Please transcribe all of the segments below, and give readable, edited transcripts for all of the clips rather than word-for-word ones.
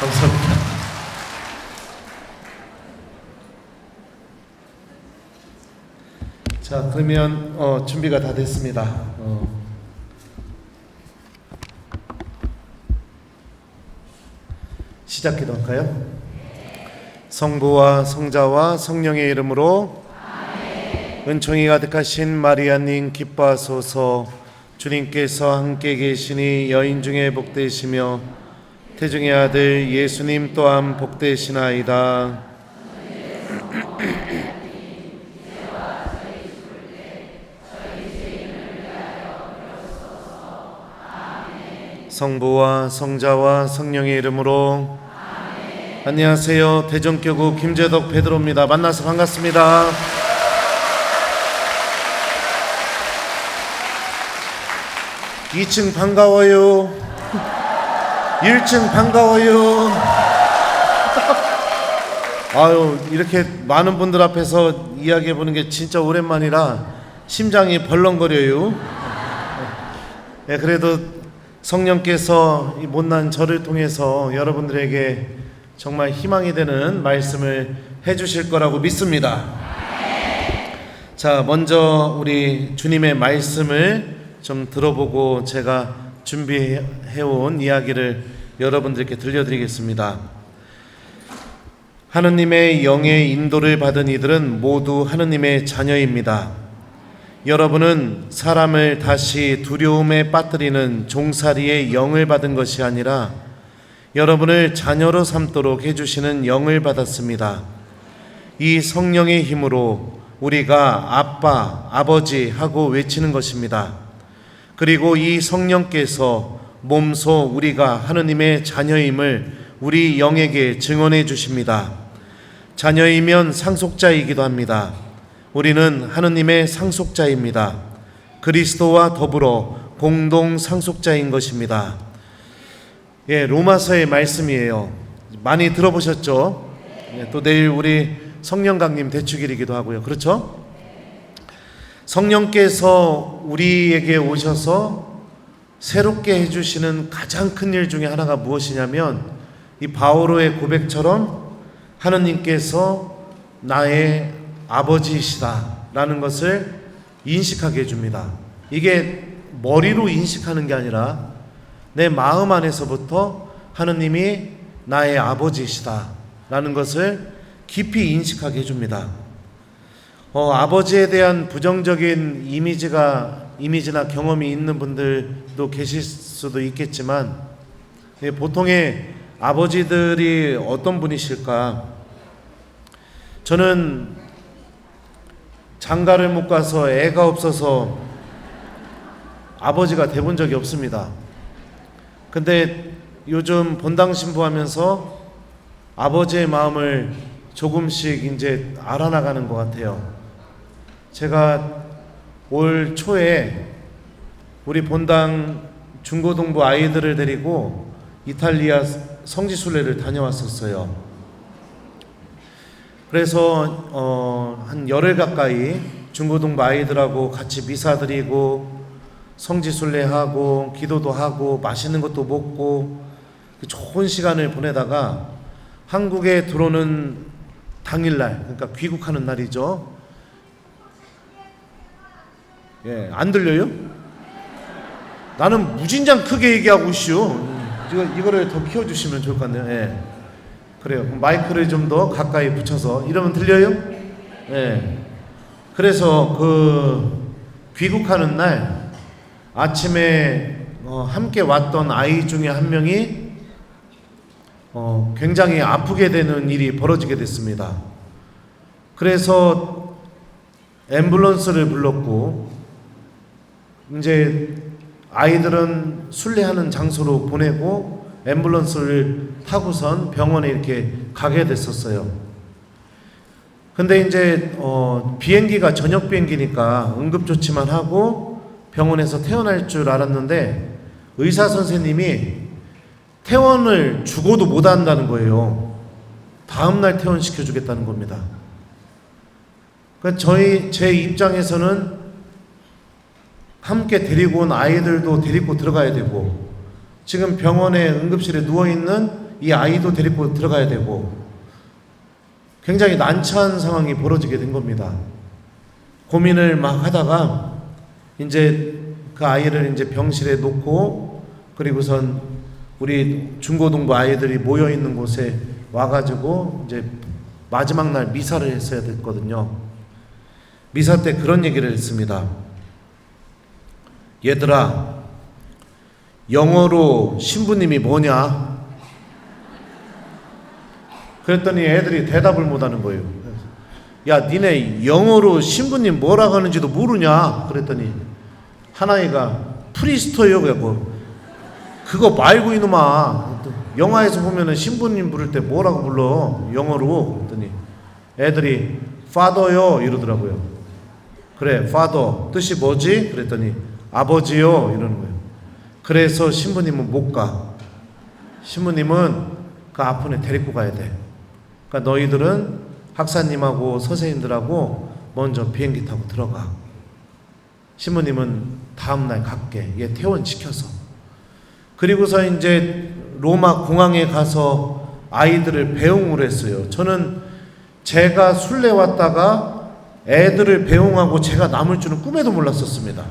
감사합니다. 자, 그러면 준비가 다 됐습니다. 시작 기도할까요? 성부와 성자와 성령의 이름으로 아멘. 은총이 가득하신 마리아님 기뻐하소서. 주님께서 함께 계시니 여인 중에 복되시며 태중의 아들 예수님 또한 복되시나이다. 성부와 성자와 성령의 이름으로 아멘. 안녕하세요. 대전교구 김재덕 베드로입니다. 만나서 반갑습니다. 2층 반가워요. 1층 반가워요. 아유, 이렇게 많은 분들 앞에서 이야기해 보는 게 진짜 오랜만이라 심장이 벌렁거려요. 네, 그래도 성령께서 이 못난 저를 통해서 여러분들에게 정말 희망이 되는 말씀을 해주실 거라고 믿습니다. 자, 먼저 우리 주님의 말씀을 좀 들어보고 제가 준비해온 이야기를 여러분들께 들려드리겠습니다. 하느님의 영의 인도를 받은 이들은 모두 하느님의 자녀입니다. 여러분은 사람을 다시 두려움에 빠뜨리는 종살이의 영을 받은 것이 아니라 여러분을 자녀로 삼도록 해주시는 영을 받았습니다. 이 성령의 힘으로 우리가 아빠, 아버지 하고 외치는 것입니다. 그리고 이 성령께서 몸소 우리가 하느님의 자녀임을 우리 영에게 증언해 주십니다. 자녀이면 상속자이기도 합니다. 우리는 하느님의 상속자입니다. 그리스도와 더불어 공동 상속자인 것입니다. 예, 로마서의 말씀이에요. 많이 들어보셨죠? 예, 또 내일 우리 성령강림 대축일이기도 하고요. 그렇죠? 성령께서 우리에게 오셔서 새롭게 해주시는 가장 큰 일 중에 하나가 무엇이냐면 이 바오로의 고백처럼 하느님께서 나의 아버지이시다 라는 것을 인식하게 해줍니다. 이게 머리로 인식하는 게 아니라 내 마음 안에서부터 하느님이 나의 아버지이시다 라는 것을 깊이 인식하게 해줍니다. 아버지에 대한 부정적인 이미지나 경험이 있는 분들도 계실 수도 있겠지만 보통의 아버지들이 어떤 분이실까? 저는 장가를 못 가서 애가 없어서 아버지가 돼본 적이 없습니다. 근데 요즘 본당 신부하면서 아버지의 마음을 조금씩 이제 알아나가는 것 같아요. 제가 올 초에 우리 본당 중고등부 아이들을 데리고 이탈리아 성지순례를 다녀왔었어요. 그래서 한 열흘 가까이 중고등부 아이들하고 같이 미사 드리고 성지순례하고 기도도 하고 맛있는 것도 먹고 좋은 시간을 보내다가 한국에 들어오는 당일날, 그러니까 귀국하는 날이죠. 예, 안 들려요? 나는 무진장 크게 얘기하고 있슈. 이거를 더 키워주시면 좋을 것 같네요. 예. 그래요. 마이크를 좀 더 가까이 붙여서 이러면 들려요? 예. 그래서 귀국하는 날 아침에 함께 왔던 아이 중에 한 명이 굉장히 아프게 되는 일이 벌어지게 됐습니다. 그래서 앰뷸런스를 불렀고 이제 아이들은 순례하는 장소로 보내고 앰뷸런스를 타고선 병원에 이렇게 가게 됐었어요. 근데 이제 비행기가 저녁 비행기니까 응급조치만 하고 병원에서 퇴원할 줄 알았는데 의사 선생님이 퇴원을 죽어도 못 한다는 거예요. 다음날 퇴원시켜 주겠다는 겁니다. 그러니까 제 입장에서는 함께 데리고 온 아이들도 데리고 들어가야 되고 지금 병원에 응급실에 누워있는 이 아이도 데리고 들어가야 되고 굉장히 난처한 상황이 벌어지게 된 겁니다. 고민을 막 하다가 이제 그 아이를 이제 병실에 놓고 그리고선 우리 중고등부 아이들이 모여 있는 곳에 와가지고 이제 마지막 날 미사를 했어야 됐거든요. 미사 때 그런 얘기를 했습니다. 얘들아, 영어로 신부님이 뭐냐? 그랬더니 애들이 대답을 못하는 거예요. 야, 니네 영어로 신부님 뭐라고 하는지도 모르냐? 그랬더니 하나이가 프리스토요. 그래갖고 그거 말고 이놈아, 영화에서 보면은 신부님 부를 때 뭐라고 불러? 영어로. 그랬더니 애들이 father요 이러더라고요. 그래, father 뜻이 뭐지? 그랬더니 아버지요 이러는 거예요. 그래서 신부님은 못 가. 신부님은 그 아픈 애 데리고 가야 돼. 그러니까 너희들은 학사님하고 선생님들하고 먼저 비행기 타고 들어가. 신부님은 다음날 갈게. 얘 퇴원시켜서. 그리고서 이제 로마 공항에 가서 아이들을 배웅을 했어요. 저는 제가 순례 왔다가 애들을 배웅하고 제가 남을 줄은 꿈에도 몰랐었습니다.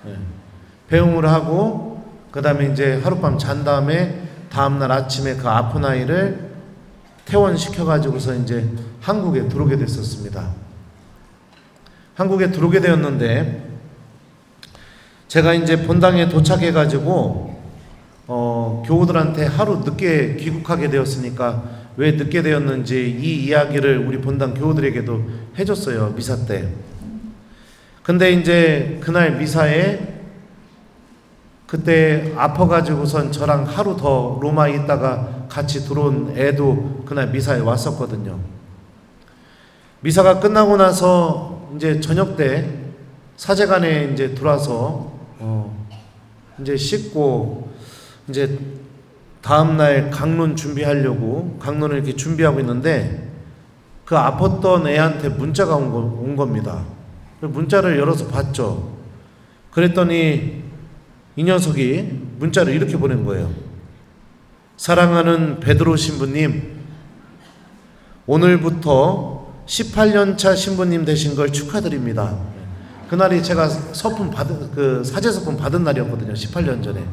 네. 배웅을 하고 그 다음에 이제 하룻밤 잔 다음에 다음날 아침에 그 아픈 아이를 퇴원시켜가지고서 이제 한국에 들어오게 됐었습니다. 한국에 들어오게 되었는데 제가 이제 본당에 도착해가지고 교우들한테 하루 늦게 귀국하게 되었으니까 왜 늦게 되었는지 이 이야기를 우리 본당 교우들에게도 해줬어요. 미사 때. 근데 이제 그날 미사에 그때 아파가지고선 저랑 하루 더 로마에 있다가 같이 들어온 애도 그날 미사에 왔었거든요. 미사가 끝나고 나서 이제 저녁 때 사제관에 이제 들어와서 이제 씻고 이제 다음날 강론 준비하려고 강론을 이렇게 준비하고 있는데 그 아팠던 애한테 문자가 온 겁니다. 문자를 열어서 봤죠. 그랬더니 이 녀석이 문자를 이렇게 보낸 거예요. 사랑하는 베드로 신부님, 오늘부터 18년차 신부님 되신 걸 축하드립니다. 그날이 제가 서품 받은 그 사제 서품 받은 날이었거든요. 18년 전에.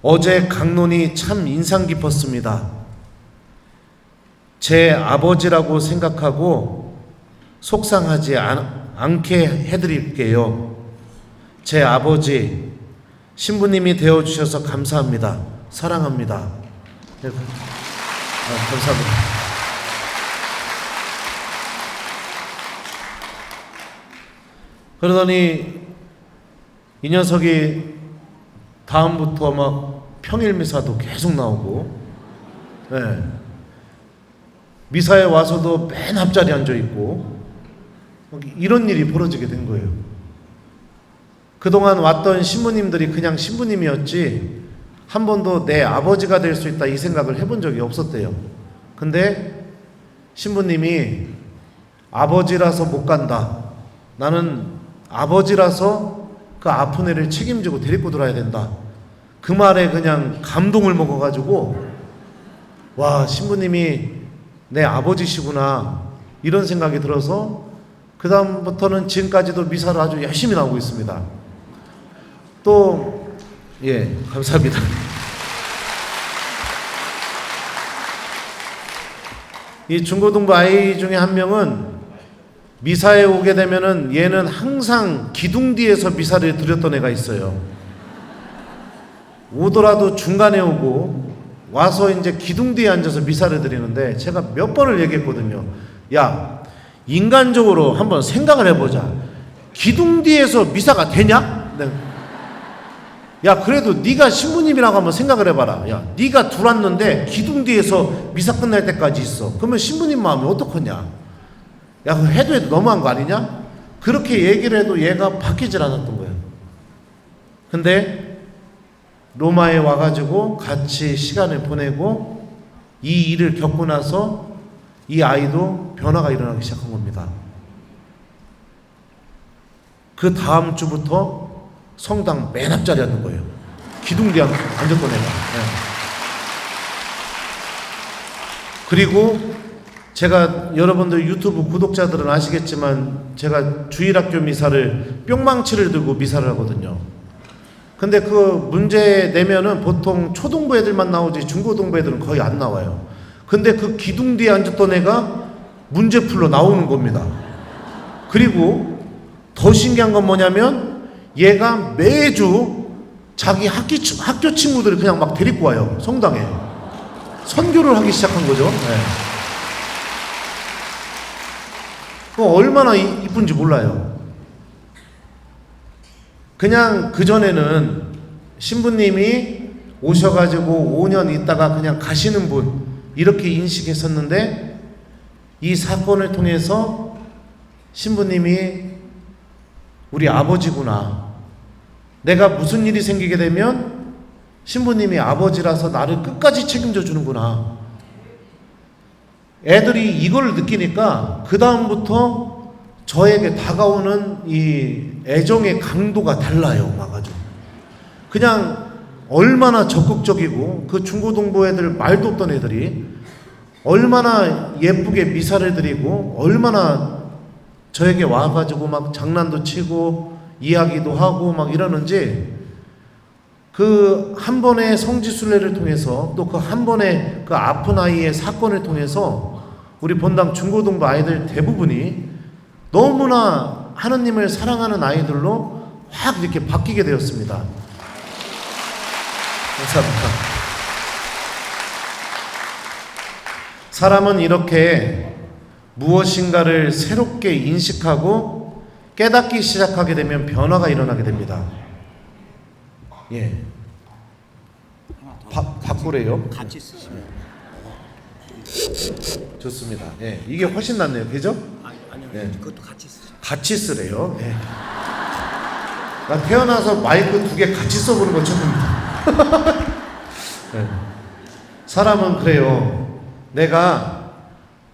어제 강론이 참 인상 깊었습니다. 제 아버지라고 생각하고 속상하지 않게 해드릴게요. 제 아버지, 신부님이 되어주셔서 감사합니다. 사랑합니다. 네, 감사합니다. 그러더니 이 녀석이 다음부터 막 평일 미사도 계속 나오고, 네. 미사에 와서도 맨 앞자리에 앉아있고, 이런 일이 벌어지게 된 거예요. 그동안 왔던 신부님들이 그냥 신부님이었지 한 번도 내 아버지가 될 수 있다 이 생각을 해본 적이 없었대요. 근데 신부님이 아버지라서 못 간다. 나는 아버지라서 그 아픈 애를 책임지고 데리고 들어야 된다. 그 말에 그냥 감동을 먹어가지고 와, 신부님이 내 아버지시구나 이런 생각이 들어서 그 다음부터는 지금까지도 미사를 아주 열심히 나오고 있습니다. 또, 예, 감사합니다. 이 중고등부 아이 중에 한 명은 미사에 오게 되면은 얘는 항상 기둥 뒤에서 미사를 드렸던 애가 있어요. 오더라도 중간에 오고 와서 이제 기둥 뒤에 앉아서 미사를 드리는데 제가 몇 번을 얘기했거든요. 야, 인간적으로 한번 생각을 해보자. 기둥 뒤에서 미사가 되냐? 네. 야, 그래도 네가 신부님이라고 한번 생각을 해봐라. 야, 네가 들어왔는데 기둥 뒤에서 미사 끝날 때까지 있어. 그러면 신부님 마음이 어떡하냐? 야, 그거 해도 너무한 거 아니냐? 그렇게 얘기를 해도 얘가 바뀌질 않았던 거예요. 근데 로마에 와가지고 같이 시간을 보내고 이 일을 겪고 나서 이 아이도 변화가 일어나기 시작한 겁니다. 그 다음 주부터 성당 맨 앞자리에 앉는 거예요. 기둥 뒤에 앉았던 애가. 예. 그리고 제가 여러분들 유튜브 구독자들은 아시겠지만 제가 주일학교 미사를 뿅망치를 들고 미사를 하거든요. 근데 그 문제 내면은 보통 초등부 애들만 나오지 중고등부 애들은 거의 안 나와요. 근데 그 기둥 뒤에 앉았던 애가 문제 풀러 나오는 겁니다. 그리고 더 신기한 건 뭐냐면 얘가 매주 자기 학교 친구들을 그냥 막 데리고 와요. 성당에. 선교를 하기 시작한 거죠. 네. 얼마나 이쁜지 몰라요. 그냥 그전에는 신부님이 오셔가지고 5년 있다가 그냥 가시는 분 이렇게 인식했었는데 이 사건을 통해서 신부님이 우리 아버지구나. 내가 무슨 일이 생기게 되면 신부님이 아버지라서 나를 끝까지 책임져 주는구나. 애들이 이걸 느끼니까 그 다음부터 저에게 다가오는 이 애정의 강도가 달라요. 막 아주 그냥 얼마나 적극적이고 그 중고등부 애들 말도 없던 애들이 얼마나 예쁘게 미사를 드리고 얼마나 저에게 와가지고 막 장난도 치고 이야기도 하고 막 이러는지 그 한 번의 성지순례를 통해서 또 그 한 번의 그 아픈 아이의 사건을 통해서 우리 본당 중고등부 아이들 대부분이 너무나 하느님을 사랑하는 아이들로 확 이렇게 바뀌게 되었습니다. 감사합니다. 사람은 이렇게 무엇인가를 새롭게 인식하고 깨닫기 시작하게 되면 변화가 일어나게 됩니다. 예. 바꾸래요? 같이 쓰시면. 좋습니다. 예. 이게 훨씬 낫네요. 그죠? 아니요. 예. 그것도 같이 쓰죠. 같이 쓰래요. 예. 나 태어나서 마이크 2개 같이 써보는 거 처음입니다. 예. 사람은 그래요. 내가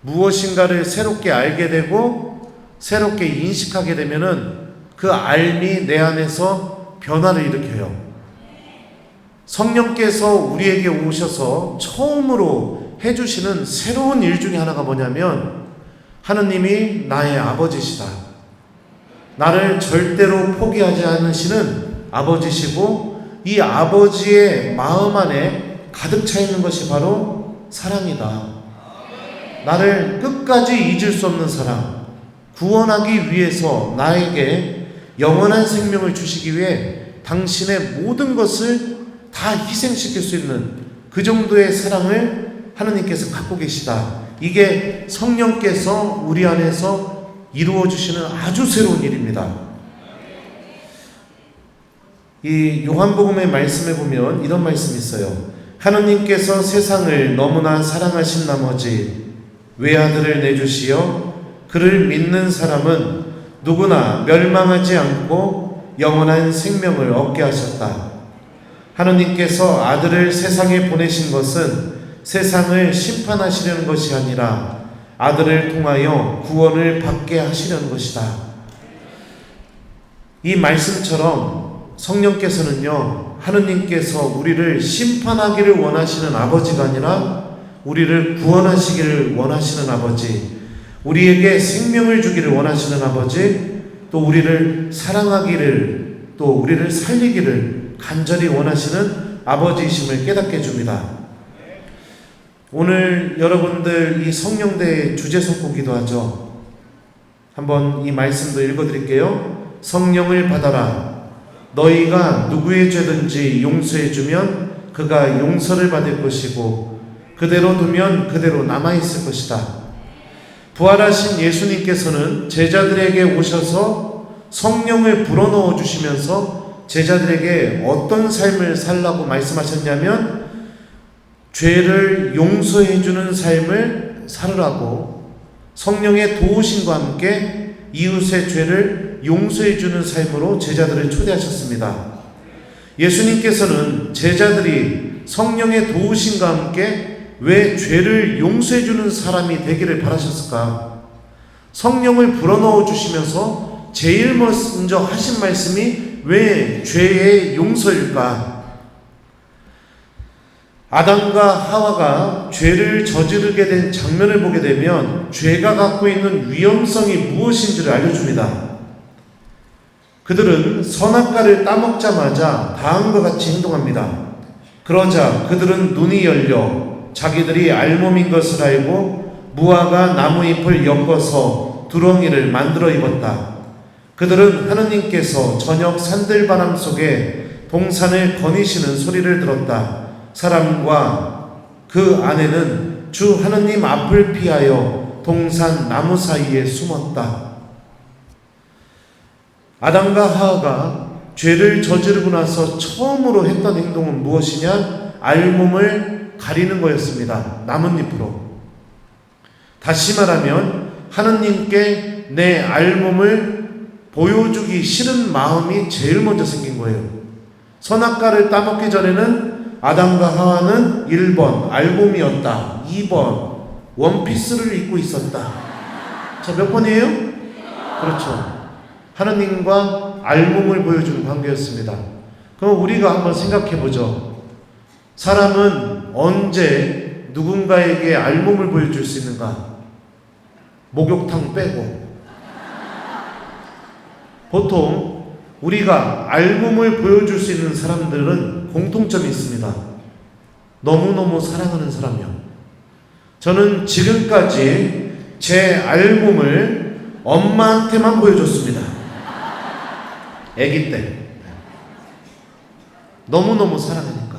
무엇인가를 새롭게 알게 되고 새롭게 인식하게 되면은 그 알미 내 안에서 변화를 일으켜요. 성령께서 우리에게 오셔서 처음으로 해주시는 새로운 일 중에 하나가 뭐냐면 하느님이 나의 아버지시다. 나를 절대로 포기하지 않으시는 아버지시고 이 아버지의 마음 안에 가득 차 있는 것이 바로 사랑이다. 나를 끝까지 잊을 수 없는 사랑, 구원하기 위해서 나에게 영원한 생명을 주시기 위해 당신의 모든 것을 다 희생시킬 수 있는 그 정도의 사랑을 하느님께서 갖고 계시다. 이게 성령께서 우리 안에서 이루어 주시는 아주 새로운 일입니다. 이 요한복음의 말씀에 보면 이런 말씀이 있어요. 하느님께서 세상을 너무나 사랑하신 나머지 외아들을 내주시어 그를 믿는 사람은 누구나 멸망하지 않고 영원한 생명을 얻게 하셨다. 하느님께서 아들을 세상에 보내신 것은 세상을 심판하시려는 것이 아니라 아들을 통하여 구원을 받게 하시려는 것이다. 이 말씀처럼 성령께서는요, 하느님께서 우리를 심판하기를 원하시는 아버지가 아니라 우리를 구원하시기를 원하시는 아버지, 우리에게 생명을 주기를 원하시는 아버지, 또 우리를 사랑하기를, 또 우리를 살리기를 간절히 원하시는 아버지이심을 깨닫게 해줍니다. 오늘 여러분들 이 성령대의 주제 선포기도 하죠. 한번 이 말씀도 읽어드릴게요. 성령을 받아라. 너희가 누구의 죄든지 용서해주면 그가 용서를 받을 것이고 그대로 두면 그대로 남아있을 것이다. 부활하신 예수님께서는 제자들에게 오셔서 성령을 불어넣어 주시면서 제자들에게 어떤 삶을 살라고 말씀하셨냐면 죄를 용서해 주는 삶을 살으라고, 성령의 도우심과 함께 이웃의 죄를 용서해 주는 삶으로 제자들을 초대하셨습니다. 예수님께서는 제자들이 성령의 도우심과 함께 왜 죄를 용서해 주는 사람이 되기를 바라셨을까? 성령을 불어넣어 주시면서 제일 먼저 하신 말씀이 왜 죄의 용서일까? 아담과 하와가 죄를 저지르게 된 장면을 보게 되면 죄가 갖고 있는 위험성이 무엇인지를 알려줍니다. 그들은 선악과를 따먹자마자 다음과 같이 행동합니다. 그러자 그들은 눈이 열려 자기들이 알몸인 것을 알고 무화과 나무잎을 엮어서 두렁이를 만들어 입었다. 그들은 하느님께서 저녁 산들바람 속에 동산을 거니시는 소리를 들었다. 사람과 그 아내는 주 하느님 앞을 피하여 동산 나무 사이에 숨었다. 아담과 하와가 죄를 저지르고 나서 처음으로 했던 행동은 무엇이냐? 알몸을 가리는 거였습니다. 나뭇잎으로. 다시 말하면 하느님께 내 알몸을 보여주기 싫은 마음이 제일 먼저 생긴 거예요. 선악과를 따먹기 전에는 아담과 하와는 1번 알몸이었다. 2번 원피스를 입고 있었다. 자, 몇 번이에요? 그렇죠. 하느님과 알몸을 보여주는 관계였습니다. 그럼 우리가 한번 생각해 보죠. 사람은 언제 누군가에게 알몸을 보여줄 수 있는가? 목욕탕 빼고. 보통 우리가 알몸을 보여줄 수 있는 사람들은 공통점이 있습니다. 너무너무 사랑하는 사람이요. 저는 지금까지 제 알몸을 엄마한테만 보여줬습니다. 아기 때. 너무너무 사랑하니까.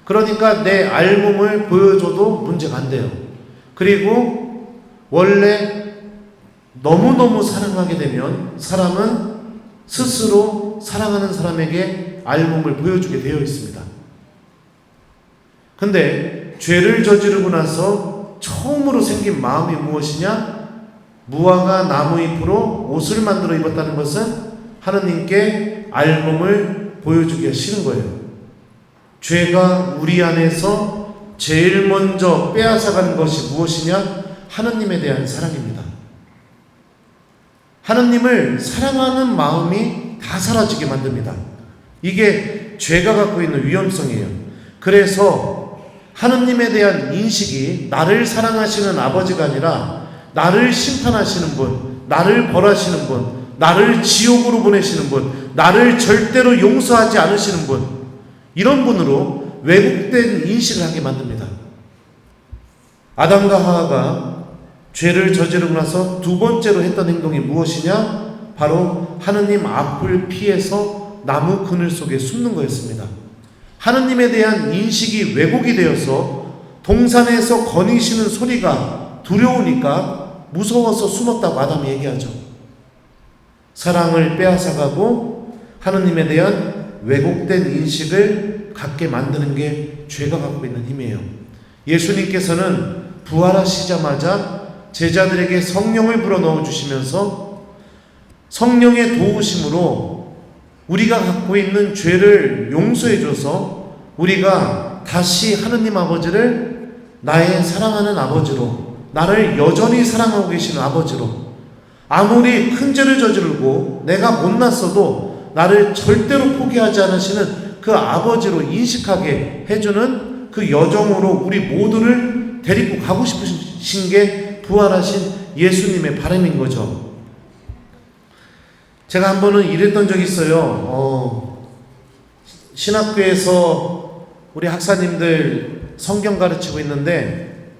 그러니까 내 알몸을 보여줘도 문제가 안 돼요. 그리고 원래 너무너무 사랑하게 되면 사람은 스스로 사랑하는 사람에게 알몸을 보여주게 되어 있습니다. 근데 죄를 저지르고 나서 처음으로 생긴 마음이 무엇이냐? 무화과 나무잎으로 옷을 만들어 입었다는 것은 하느님께 알몸을 보여주기가 싫은 거예요. 죄가 우리 안에서 제일 먼저 빼앗아가는 것이 무엇이냐? 하느님에 대한 사랑입니다. 하느님을 사랑하는 마음이 다 사라지게 만듭니다. 이게 죄가 갖고 있는 위험성이에요. 그래서 하느님에 대한 인식이 나를 사랑하시는 아버지가 아니라 나를 심판하시는 분, 나를 벌하시는 분, 나를 지옥으로 보내시는 분, 나를 절대로 용서하지 않으시는 분, 이런 분으로 왜곡된 인식을 하게 만듭니다. 아담과 하와가 죄를 저지르고 나서 두 번째로 했던 행동이 무엇이냐? 바로 하느님 앞을 피해서 나무 그늘 속에 숨는 거였습니다. 하느님에 대한 인식이 왜곡이 되어서 동산에서 거니시는 소리가 두려우니까 무서워서 숨었다고 아담이 얘기하죠. 사랑을 빼앗아가고 하느님에 대한 왜곡된 인식을 갖게 만드는 게 죄가 갖고 있는 힘이에요. 예수님께서는 부활하시자마자 제자들에게 성령을 불어넣어 주시면서 성령의 도우심으로 우리가 갖고 있는 죄를 용서해 줘서 우리가 다시 하느님 아버지를 나의 사랑하는 아버지로, 나를 여전히 사랑하고 계시는 아버지로, 아무리 큰 죄를 저지르고 내가 못났어도 나를 절대로 포기하지 않으시는 그 아버지로 인식하게 해주는 그 여정으로 우리 모두를 데리고 가고 싶으신 게 부활하신 예수님의 바람인 거죠. 제가 한 번은 이랬던 적이 있어요. 신학교에서 우리 학사님들 성경 가르치고 있는데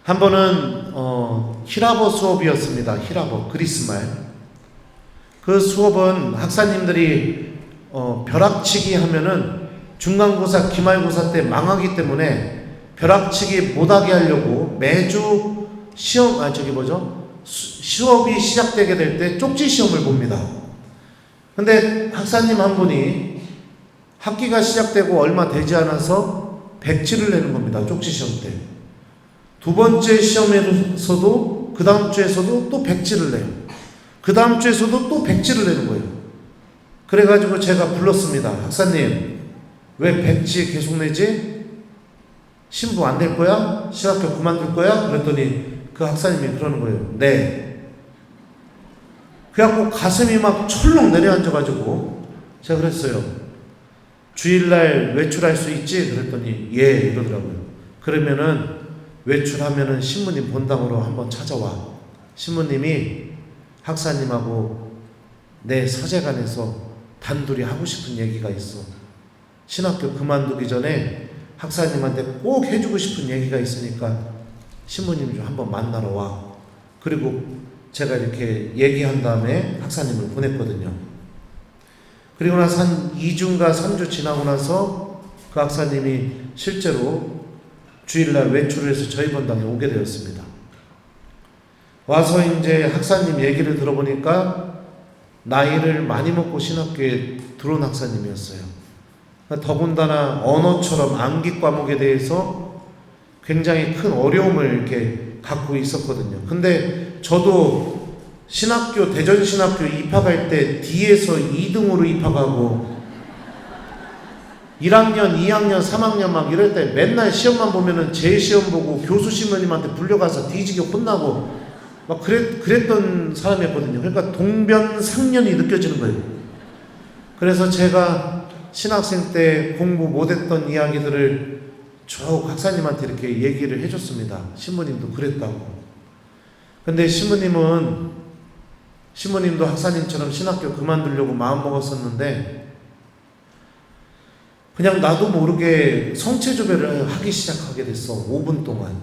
한 번은 히라보 수업이었습니다. 히라보, 그리스말. 그 수업은 학사님들이 벼락치기 하면은 중간고사, 기말고사 때 망하기 때문에 벼락치기 못하게 하려고 매주 시험이 시작되게 될 때 쪽지 시험을 봅니다. 근데 학사님 한 분이 학기가 시작되고 얼마 되지 않아서 백지를 내는 겁니다. 쪽지 시험 때. 두 번째 시험에서도 그 다음 주에서도 또 백지를 내요. 그 다음 주에서도 또 백지를 내는 거예요. 그래가지고 제가 불렀습니다. 학사님, 왜 백지 계속 내지? 신부 안 될 거야? 신학교 그만둘 거야? 그랬더니 그 학사님이 그러는 거예요. 네. 그래갖고 가슴이 막 철렁 내려앉아가지고 제가 그랬어요. 주일날 외출할 수 있지? 그랬더니 예 이러더라고요. 그러면은 외출하면은 신부님 본당으로 한번 찾아와. 신부님이 학사님하고 내 사제간에서 단둘이 하고 싶은 얘기가 있어. 신학교 그만두기 전에 학사님한테 꼭 해주고 싶은 얘기가 있으니까 신부님 좀 한번 만나러 와. 그리고 제가 이렇게 얘기한 다음에 학사님을 보냈거든요. 그리고 나서 한 2주인가 3주 지나고 나서 그 학사님이 실제로 주일날 외출을 해서 저희 본당에 오게 되었습니다. 와서 이제 학사님 얘기를 들어보니까 나이를 많이 먹고 신학교에 들어온 학사님이었어요. 더군다나 언어처럼 암기 과목에 대해서 굉장히 큰 어려움을 이렇게 갖고 있었거든요. 근데 저도 신학교, 대전신학교 입학할 때 D에서 2등으로 입학하고 1학년, 2학년, 3학년 막 이럴 때 맨날 시험만 보면은 제 시험 보고 교수 신부님한테 불려가서 뒤지게 혼나고 막 그랬던 사람이었거든요. 그러니까 동변상련이 느껴지는 거예요. 그래서 제가 신학생 때 공부 못했던 이야기들을 쭉 학사님한테 이렇게 얘기를 해줬습니다. 신부님도 그랬다고. 근데 신부님도 학사님처럼 신학교 그만두려고 마음먹었었는데 그냥 나도 모르게 성체조배를 하기 시작하게 됐어. 5분 동안.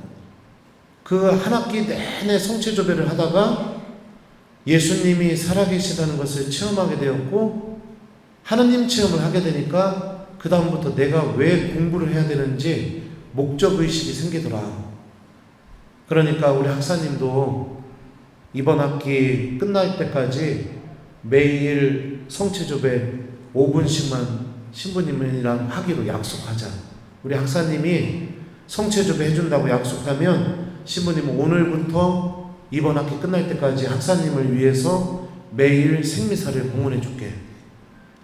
그 한 학기 내내 성체조배를 하다가 예수님이 살아계시다는 것을 체험하게 되었고 하느님 체험을 하게 되니까 그 다음부터 내가 왜 공부를 해야 되는지 목적의식이 생기더라. 그러니까 우리 학사님도 이번 학기 끝날 때까지 매일 성체조배 5분씩만 신부님이랑 하기로 약속하자. 우리 학사님이 성체조배 해준다고 약속하면 신부님은 오늘부터 이번 학기 끝날 때까지 학사님을 위해서 매일 생미사를 봉헌해 줄게.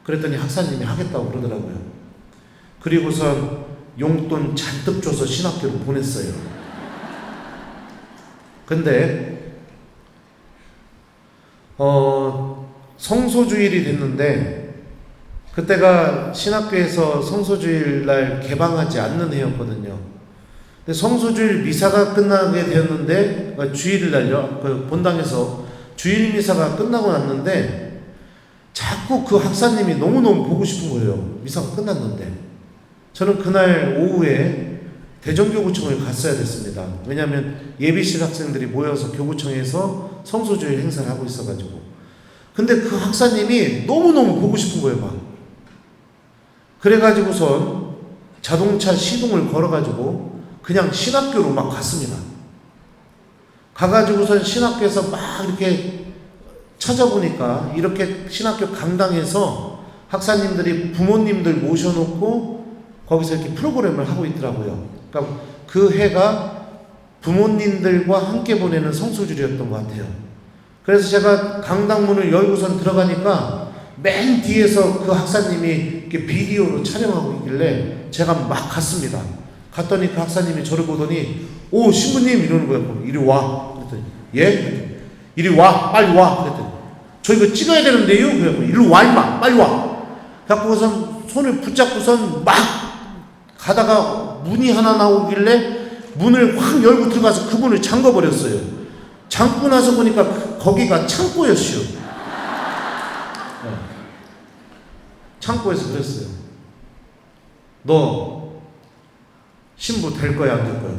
그랬더니 학사님이 하겠다고 그러더라고요. 그리고선 용돈 잔뜩 줘서 신학교로 보냈어요. 근데 성소주일이 됐는데 그때가 신학교에서 성소주일 날 개방하지 않는 해였거든요. 근데 성소주일 미사가 끝나게 되었는데 주일 날요. 그 본당에서 주일 미사가 끝나고 났는데 자꾸 그 학사님이 너무너무 보고 싶은 거예요. 미사가 끝났는데. 저는 그날 오후에 대전교구청을 갔어야 됐습니다. 왜냐하면 예비실 학생들이 모여서 교구청에서 성소주일 행사를 하고 있어가지고. 근데 그 학사님이 너무너무 보고 싶은 거예요, 막. 그래가지고선 자동차 시동을 걸어가지고 그냥 신학교로 막 갔습니다. 가가지고선 신학교에서 막 이렇게 찾아보니까 이렇게 신학교 강당에서 학사님들이 부모님들 모셔놓고 거기서 이렇게 프로그램을 하고 있더라고요. 그러니까 그 해가 부모님들과 함께 보내는 성소주일이었던 것 같아요. 그래서 제가 강당문을 열고선 들어가니까 맨 뒤에서 그 학사님이 이렇게 비디오로 촬영하고 있길래 제가 막 갔습니다. 갔더니 그 학사님이 저를 보더니 오 신부님 이러는 거예요. 이리 와. 그랬더니 예? 이리 와. 빨리 와. 그랬더니 저 이거 찍어야 되는데요. 그래갖고 이리 와 임마. 빨리 와. 그래갖고선 손을 붙잡고선 막 가다가 문이 하나 나오길래 문을 확 열고 들어가서 그 문을 잠궈버렸어요. 잠고 나서 보니까 거기가 창고였어요. 창고에서 그랬어요. 너 신부 될 거야 안 될 거야?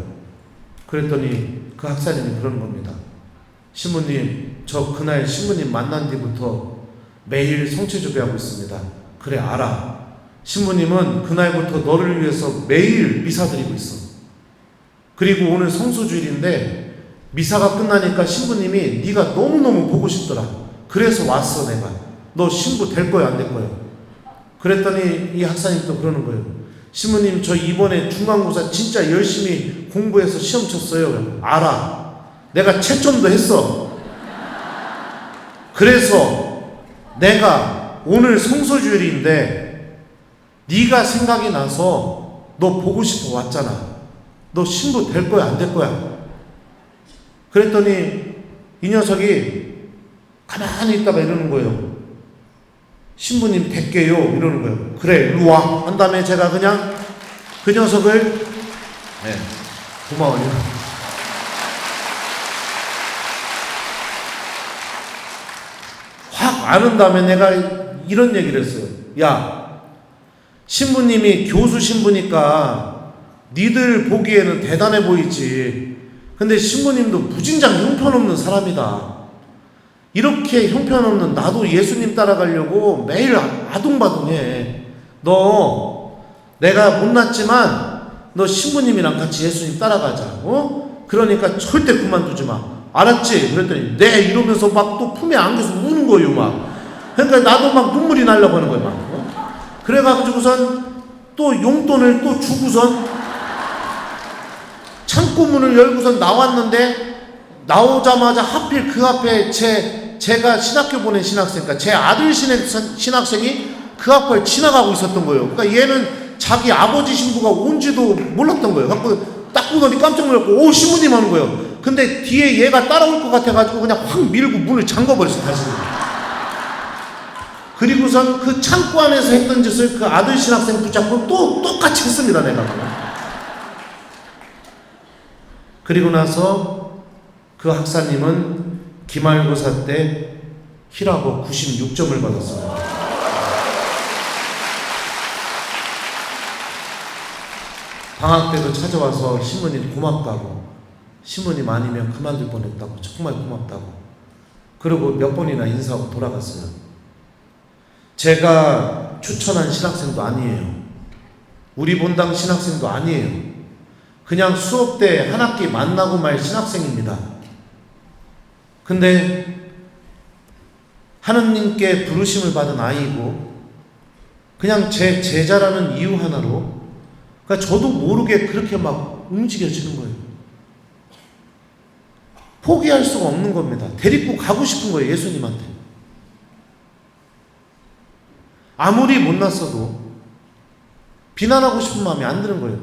그랬더니 그 학사님이 그러는 겁니다. 신부님 저 그날 신부님 만난 뒤부터 매일 성체조배하고 있습니다. 그래 알아. 신부님은 그날부터 너를 위해서 매일 미사 드리고 있어. 그리고 오늘 성소주일인데 미사가 끝나니까 신부님이 네가 너무너무 보고 싶더라. 그래서 왔어 내가. 너 신부 될 거야 안 될 거야? 그랬더니 이 학사님 또 그러는 거예요. 신부님 저 이번에 중간고사 진짜 열심히 공부해서 시험 쳤어요. 알아. 내가 채점도 했어. 그래서 내가 오늘 성소주일인데 네가 생각이 나서 너 보고 싶어 왔잖아. 너 신부 될 거야 안 될 거야? 그랬더니 이 녀석이 가만히 있다가 이러는 거예요. 신부님 뵐게요 이러는 거예요. 그래 일로 와 한 다음에 제가 그냥 그 녀석을 고마워요. 확 아는 다음에 내가 이런 얘기를 했어요. 야, 신부님이 교수 신부니까 니들 보기에는 대단해 보이지. 근데 신부님도 무진장 형편없는 사람이다. 이렇게 형편없는 나도 예수님 따라가려고 매일 아둥바둥해. 너 내가 못났지만 너 신부님이랑 같이 예수님 따라가자. 그러니까 절대 그만두지 마. 알았지? 그랬더니 네 이러면서 막 또 품에 안겨서 우는 거예요 막. 그러니까 나도 막 눈물이 나려고 하는 거예요 막. 그래가지고선 또 용돈을 또 주고선 창고문을 열고선 나왔는데 나오자마자 하필 그 앞에 제가 신학교 보낸 신학생, 그러니까 제 아들 신학생이 그 앞을 지나가고 있었던 거예요. 그러니까 얘는 자기 아버지 신부가 온지도 몰랐던 거예요. 갖고 딱 보더니 깜짝 놀랐고 오 신부님 하는 거예요. 근데 뒤에 얘가 따라올 것 같아가지고 그냥 확 밀고 문을 잠궈버렸어 다시. 그리고선 그 창고 안에서 했던 짓을 그 아들 신학생 붙잡고 또 똑같이 했습니다 내가. 그리고 나서 그 학사님은 기말고사 때 희라고 96점을 받았습니다. 방학 때도 찾아와서 신부님 고맙다고, 신부님 아니면 그만둘 뻔했다고, 정말 고맙다고. 그리고 몇 번이나 인사하고 돌아갔어요. 제가 추천한 신학생도 아니에요. 우리 본당 신학생도 아니에요. 그냥 수업 때 한 학기 만나고 말 신학생입니다. 근데 하느님께 부르심을 받은 아이고 그냥 제 제자라는 이유 하나로 그러니까 저도 모르게 그렇게 막 움직여지는 거예요. 포기할 수가 없는 겁니다. 데리고 가고 싶은 거예요, 예수님한테. 아무리 못났어도 비난하고 싶은 마음이 안 드는 거예요.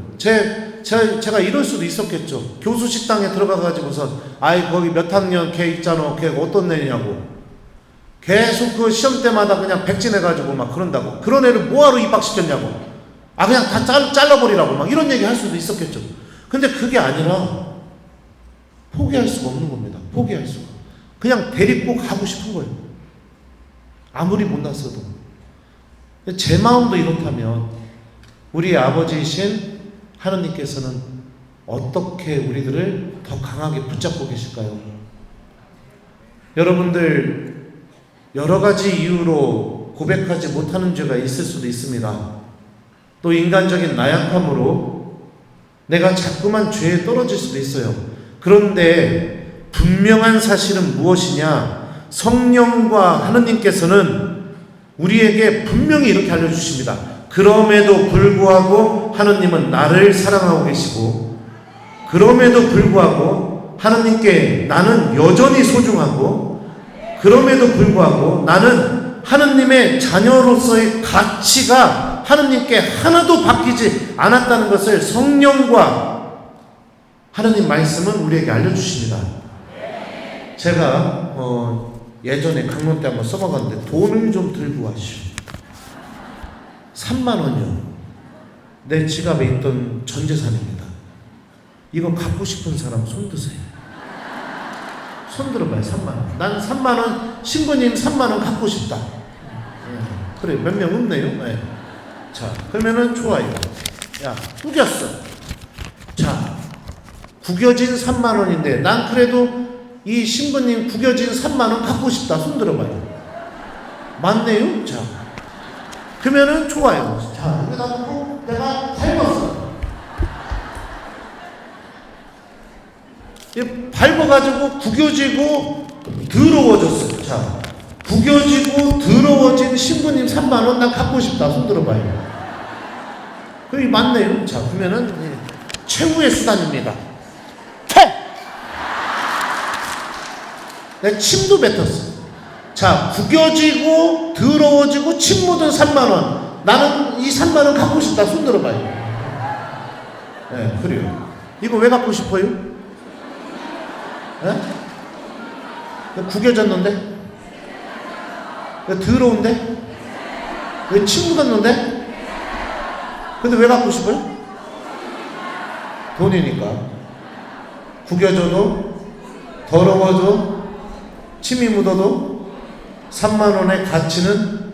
제가 이럴 수도 있었겠죠. 교수 식당에 들어가가지고서 아이 거기 몇 학년 걔 있잖아, 걔 어떤 애냐고 계속 그 시험 때마다 그냥 백진해가지고 막 그런다고. 그런 애를 뭐하러 입학시켰냐고. 그냥 다 잘라버리라고 막 이런 얘기 할 수도 있었겠죠. 근데 그게 아니라 포기할 수가 없는 겁니다. 포기할 수가. 그냥 데리고 가고 싶은 거예요. 아무리 못났어도. 제 마음도 이렇다면 우리 아버지이신 하느님께서는 어떻게 우리들을 더 강하게 붙잡고 계실까요? 여러분들 여러 가지 이유로 고백하지 못하는 죄가 있을 수도 있습니다. 또 인간적인 나약함으로 내가 자꾸만 죄에 떨어질 수도 있어요. 그런데 분명한 사실은 무엇이냐? 성령과 하느님께서는 우리에게 분명히 이렇게 알려주십니다. 그럼에도 불구하고 하느님은 나를 사랑하고 계시고, 그럼에도 불구하고 하느님께 나는 여전히 소중하고, 그럼에도 불구하고 나는 하느님의 자녀로서의 가치가 하느님께 하나도 바뀌지 않았다는 것을 성령과 하느님 말씀은 우리에게 알려주십니다. 제가 예전에 강론 때 한번 써먹었는데 돈을 좀 들고 가시오. 3만 원이요. 내 지갑에 있던 전 재산입니다. 이거 갖고 싶은 사람 손 드세요. 손 들어봐요. 3만 원. 난 3만 원, 신부님 3만 원 갖고 싶다. 그래, 몇 명 없네요. 네. 자, 그러면은 좋아요. 야, 구겼어. 자, 구겨진 3만 원인데 난 그래도 이 신부님 구겨진 3만 원 갖고 싶다. 손 들어봐요. 맞네요. 자, 그러면은 좋아요. 자, 여기다 놓고 내가 밟았어. 밟아가지고 구겨지고 더러워졌어. 자, 구겨지고 더러워진 신부님 3만 원 난 갖고 싶다. 손 들어봐요. 그게 맞네요. 자, 그러면은 최후의 수단입니다. 내 침도 뱉었어. 자, 구겨지고 더러워지고 침 묻은 3만 원. 나는 이 3만 원 갖고 싶다. 손 들어봐요. 네, 그래요. 이거 왜 갖고 싶어요? 네? 구겨졌는데? 더러운데? 왜 친구 같는데? 근데 왜 갖고 싶어요? 돈이니까. 구겨져도, 더러워도, 침이 묻어도 3만 원의 가치는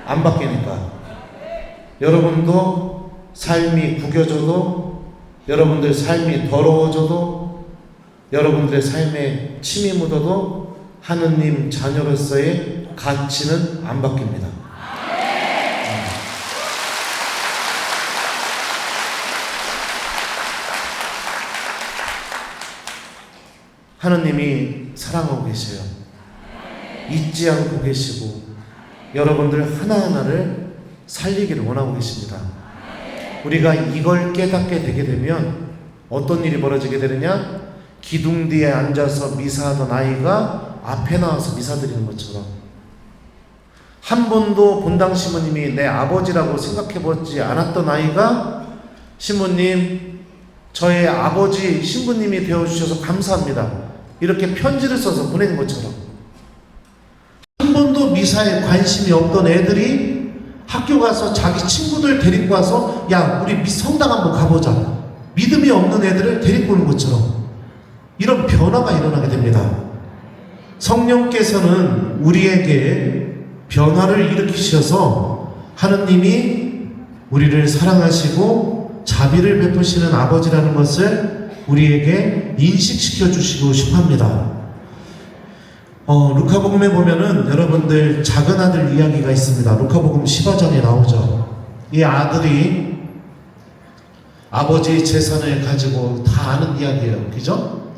안 바뀌니까. 여러분도 삶이 구겨져도, 여러분들 삶이 더러워져도, 여러분들의 삶에 침이 묻어도 하느님 자녀로서의 가치는 안 바뀝니다. 하느님이 사랑하고 계셔요. 잊지 않고 계시고 여러분들 하나하나를 살리기를 원하고 계십니다. 우리가 이걸 깨닫게 되게 되면 어떤 일이 벌어지게 되느냐? 기둥 뒤에 앉아서 미사하던 아이가 앞에 나와서 미사 드리는 것처럼, 한 번도 본당 신부님이 내 아버지라고 생각해보지 않았던 아이가 신부님, 저의 아버지 신부님이 되어주셔서 감사합니다, 이렇게 편지를 써서 보낸 것처럼, 한 번도 미사에 관심이 없던 애들이 학교 가서 자기 친구들 데리고 와서 야 우리 성당 한번 가보자, 믿음이 없는 애들을 데리고 오는 것처럼 이런 변화가 일어나게 됩니다. 성령께서는 우리에게 변화를 일으키셔서 하느님이 우리를 사랑하시고 자비를 베푸시는 아버지라는 것을 우리에게 인식시켜 주시고 싶어 합니다. 루카복음에 보면은 여러분들 작은 아들 이야기가 있습니다. 루카복음 15장에 나오죠. 이 아들이 아버지 재산을 가지고 다 아는 이야기예요. 그죠?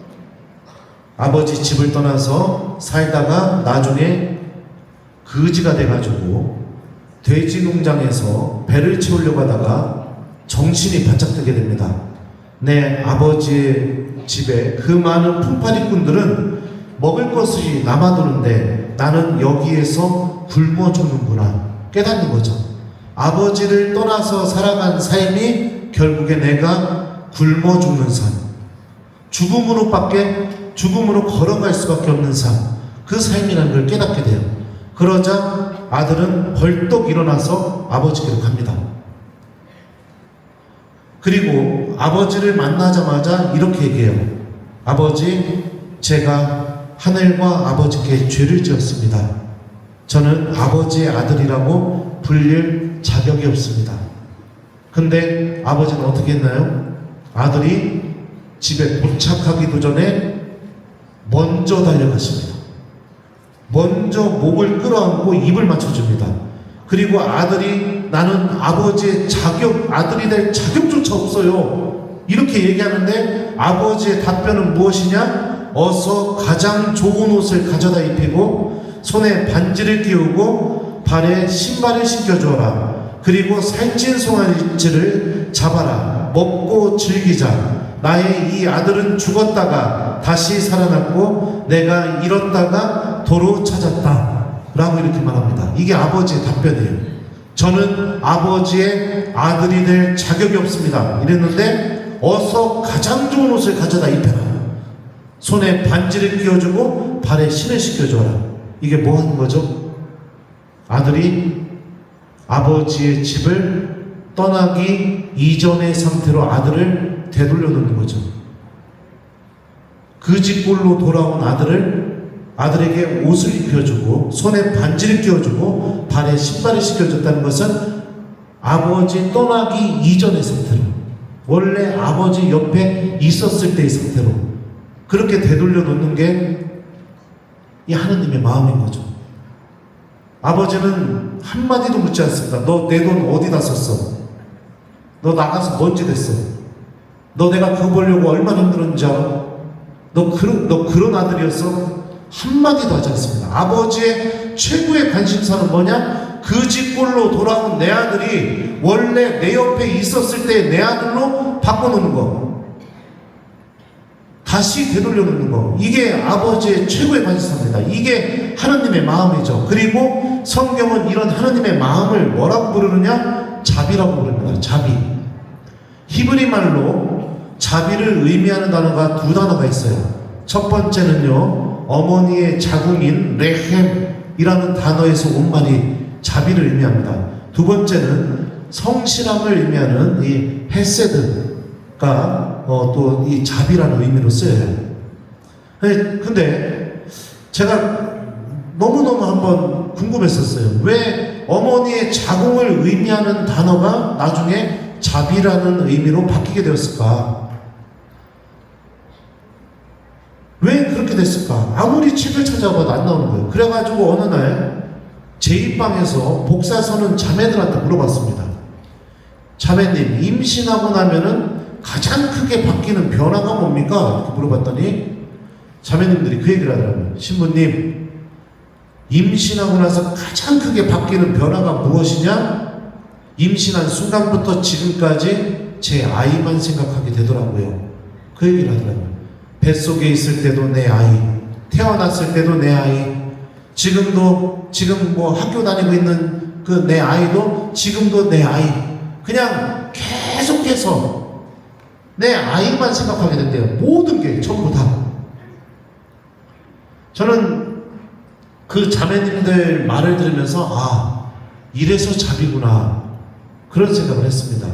아버지 집을 떠나서 살다가 나중에 거지가 돼가지고 돼지 농장에서 배를 채우려고 하다가 정신이 바짝 들게 됩니다. 내 아버지의 집에 그 많은 품팔이꾼들은 먹을 것이 남아도는데 나는 여기에서 굶어 죽는구나 깨닫는 거죠. 아버지를 떠나서 살아간 삶이 결국에 내가 굶어 죽는 삶, 죽음으로 걸어갈 수밖에 없는 삶, 그 삶이라는 걸 깨닫게 돼요. 그러자 아들은 벌떡 일어나서 아버지께로 갑니다. 그리고 아버지를 만나자마자 이렇게 얘기해요. 아버지, 제가 하늘과 아버지께 죄를 지었습니다. 저는 아버지의 아들이라고 불릴 자격이 없습니다. 근데 아버지는 어떻게 했나요? 아들이 집에 도착하기도 전에 먼저 달려갔습니다. 먼저 목을 끌어안고 입을 맞춰줍니다. 그리고 아들이 나는 아버지의 아들이 될 자격조차 없어요, 이렇게 얘기하는데 아버지의 답변은 무엇이냐? 어서 가장 좋은 옷을 가져다 입히고 손에 반지를 끼우고 발에 신발을 신겨주어라. 그리고 살찐 송아지를 잡아라. 먹고 즐기자. 나의 이 아들은 죽었다가 다시 살아났고 내가 잃었다가 도로 찾았다 라고 이렇게 말합니다. 이게 아버지의 답변이에요. 저는 아버지의 아들이 될 자격이 없습니다 이랬는데 어서 가장 좋은 옷을 가져다 입혀라. 손에 반지를 끼워주고 발에 신을 신겨줘라. 이게 뭐 하는 거죠? 아들이 아버지의 집을 떠나기 이전의 상태로 아들을 되돌려 놓는 거죠. 그 집골로 돌아온 아들에게 옷을 입혀주고 손에 반지를 끼워주고 발에 신발을 신겨줬다는 것은 아버지 떠나기 이전의 상태로, 원래 아버지 옆에 있었을 때의 상태로 그렇게 되돌려 놓는 게 이 하느님의 마음인 거죠. 아버지는 한마디도 묻지 않습니다. 너 내 돈 어디다 썼어? 너 나가서 뭔지 됐어? 너 내가 그거 보려고 얼마나 힘들었는지 알아? 너 그런 아들이었어? 한마디도 하지 않습니다. 아버지의 최고의 관심사는 뭐냐? 그 집골로 돌아온 내 아들이 원래 내 옆에 있었을 때 내 아들로 바꿔놓는 거, 다시 되돌려 놓는 거, 이게 아버지의 최고의 관심사입니다. 이게 하느님의 마음이죠. 그리고 성경은 이런 하느님의 마음을 뭐라고 부르느냐? 자비라고 부릅니다. 자비. 히브리 말로 자비를 의미하는 단어가 두 단어가 있어요. 첫 번째는요, 어머니의 자궁인 레헴이라는 단어에서 온 말이 자비를 의미합니다. 두 번째는 성실함을 의미하는 이 헤세드가 또 이 자비라는 의미로 쓰여요. 근데 제가 너무너무 한번 궁금했었어요. 왜 어머니의 자궁을 의미하는 단어가 나중에 자비라는 의미로 바뀌게 되었을까? 왜 그렇게 됐을까? 아무리 책을 찾아봐도 안 나오는 거예요. 그래가지고 어느 날 제2방에서 복사 서는 자매들한테 물어봤습니다. 자매님, 임신하고 나면은 가장 크게 바뀌는 변화가 뭡니까? 이렇게 물어봤더니 자매님들이 그 얘기를 하더라고요. 신부님, 임신하고 나서 가장 크게 바뀌는 변화가 무엇이냐? 임신한 순간부터 지금까지 제 아이만 생각하게 되더라고요. 그 얘기를 하더라고요. 뱃속에 있을 때도 내 아이, 태어났을 때도 내 아이, 지금 뭐 학교 다니고 있는 그 내 아이도 지금도 내 아이, 그냥 계속해서 내 아이만 생각하게 된대요. 모든 게 전부 다. 저는 그 자매님들 말을 들으면서 이래서 자비구나 그런 생각을 했습니다.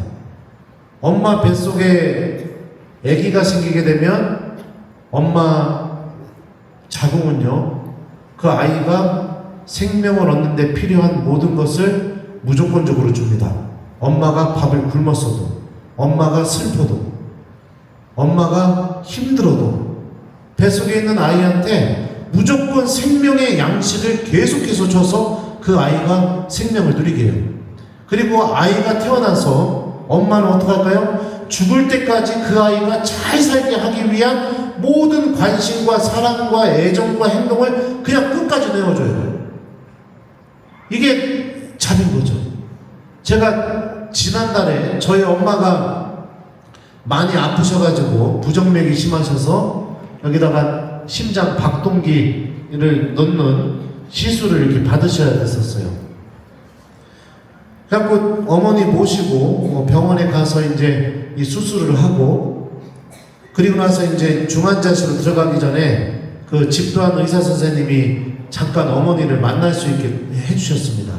엄마 뱃속에 아기가 생기게 되면 엄마 자궁은요, 그 아이가 생명을 얻는 데 필요한 모든 것을 무조건적으로 줍니다. 엄마가 밥을 굶었어도, 엄마가 슬퍼도, 엄마가 힘들어도 뱃속에 있는 아이한테 무조건 생명의 양식을 계속해서 줘서 그 아이가 생명을 누리게 해요. 그리고 아이가 태어나서 엄마는 어떻게 할까요? 죽을 때까지 그 아이가 잘 살게 하기 위한 모든 관심과 사랑과 애정과 행동을 그냥 끝까지 내어줘요. 이게 자비인 거죠. 제가 지난달에 저희 엄마가 많이 아프셔가지고 부정맥이 심하셔서 여기다가 심장 박동기를 넣는 시술을 이렇게 받으셔야 됐었어요. 그래갖고 어머니 모시고 병원에 가서 이제 이 수술을 하고, 그리고 나서 이제 중환자실로 들어가기 전에 그 집도한 의사 선생님이 잠깐 어머니를 만날 수 있게 해주셨습니다.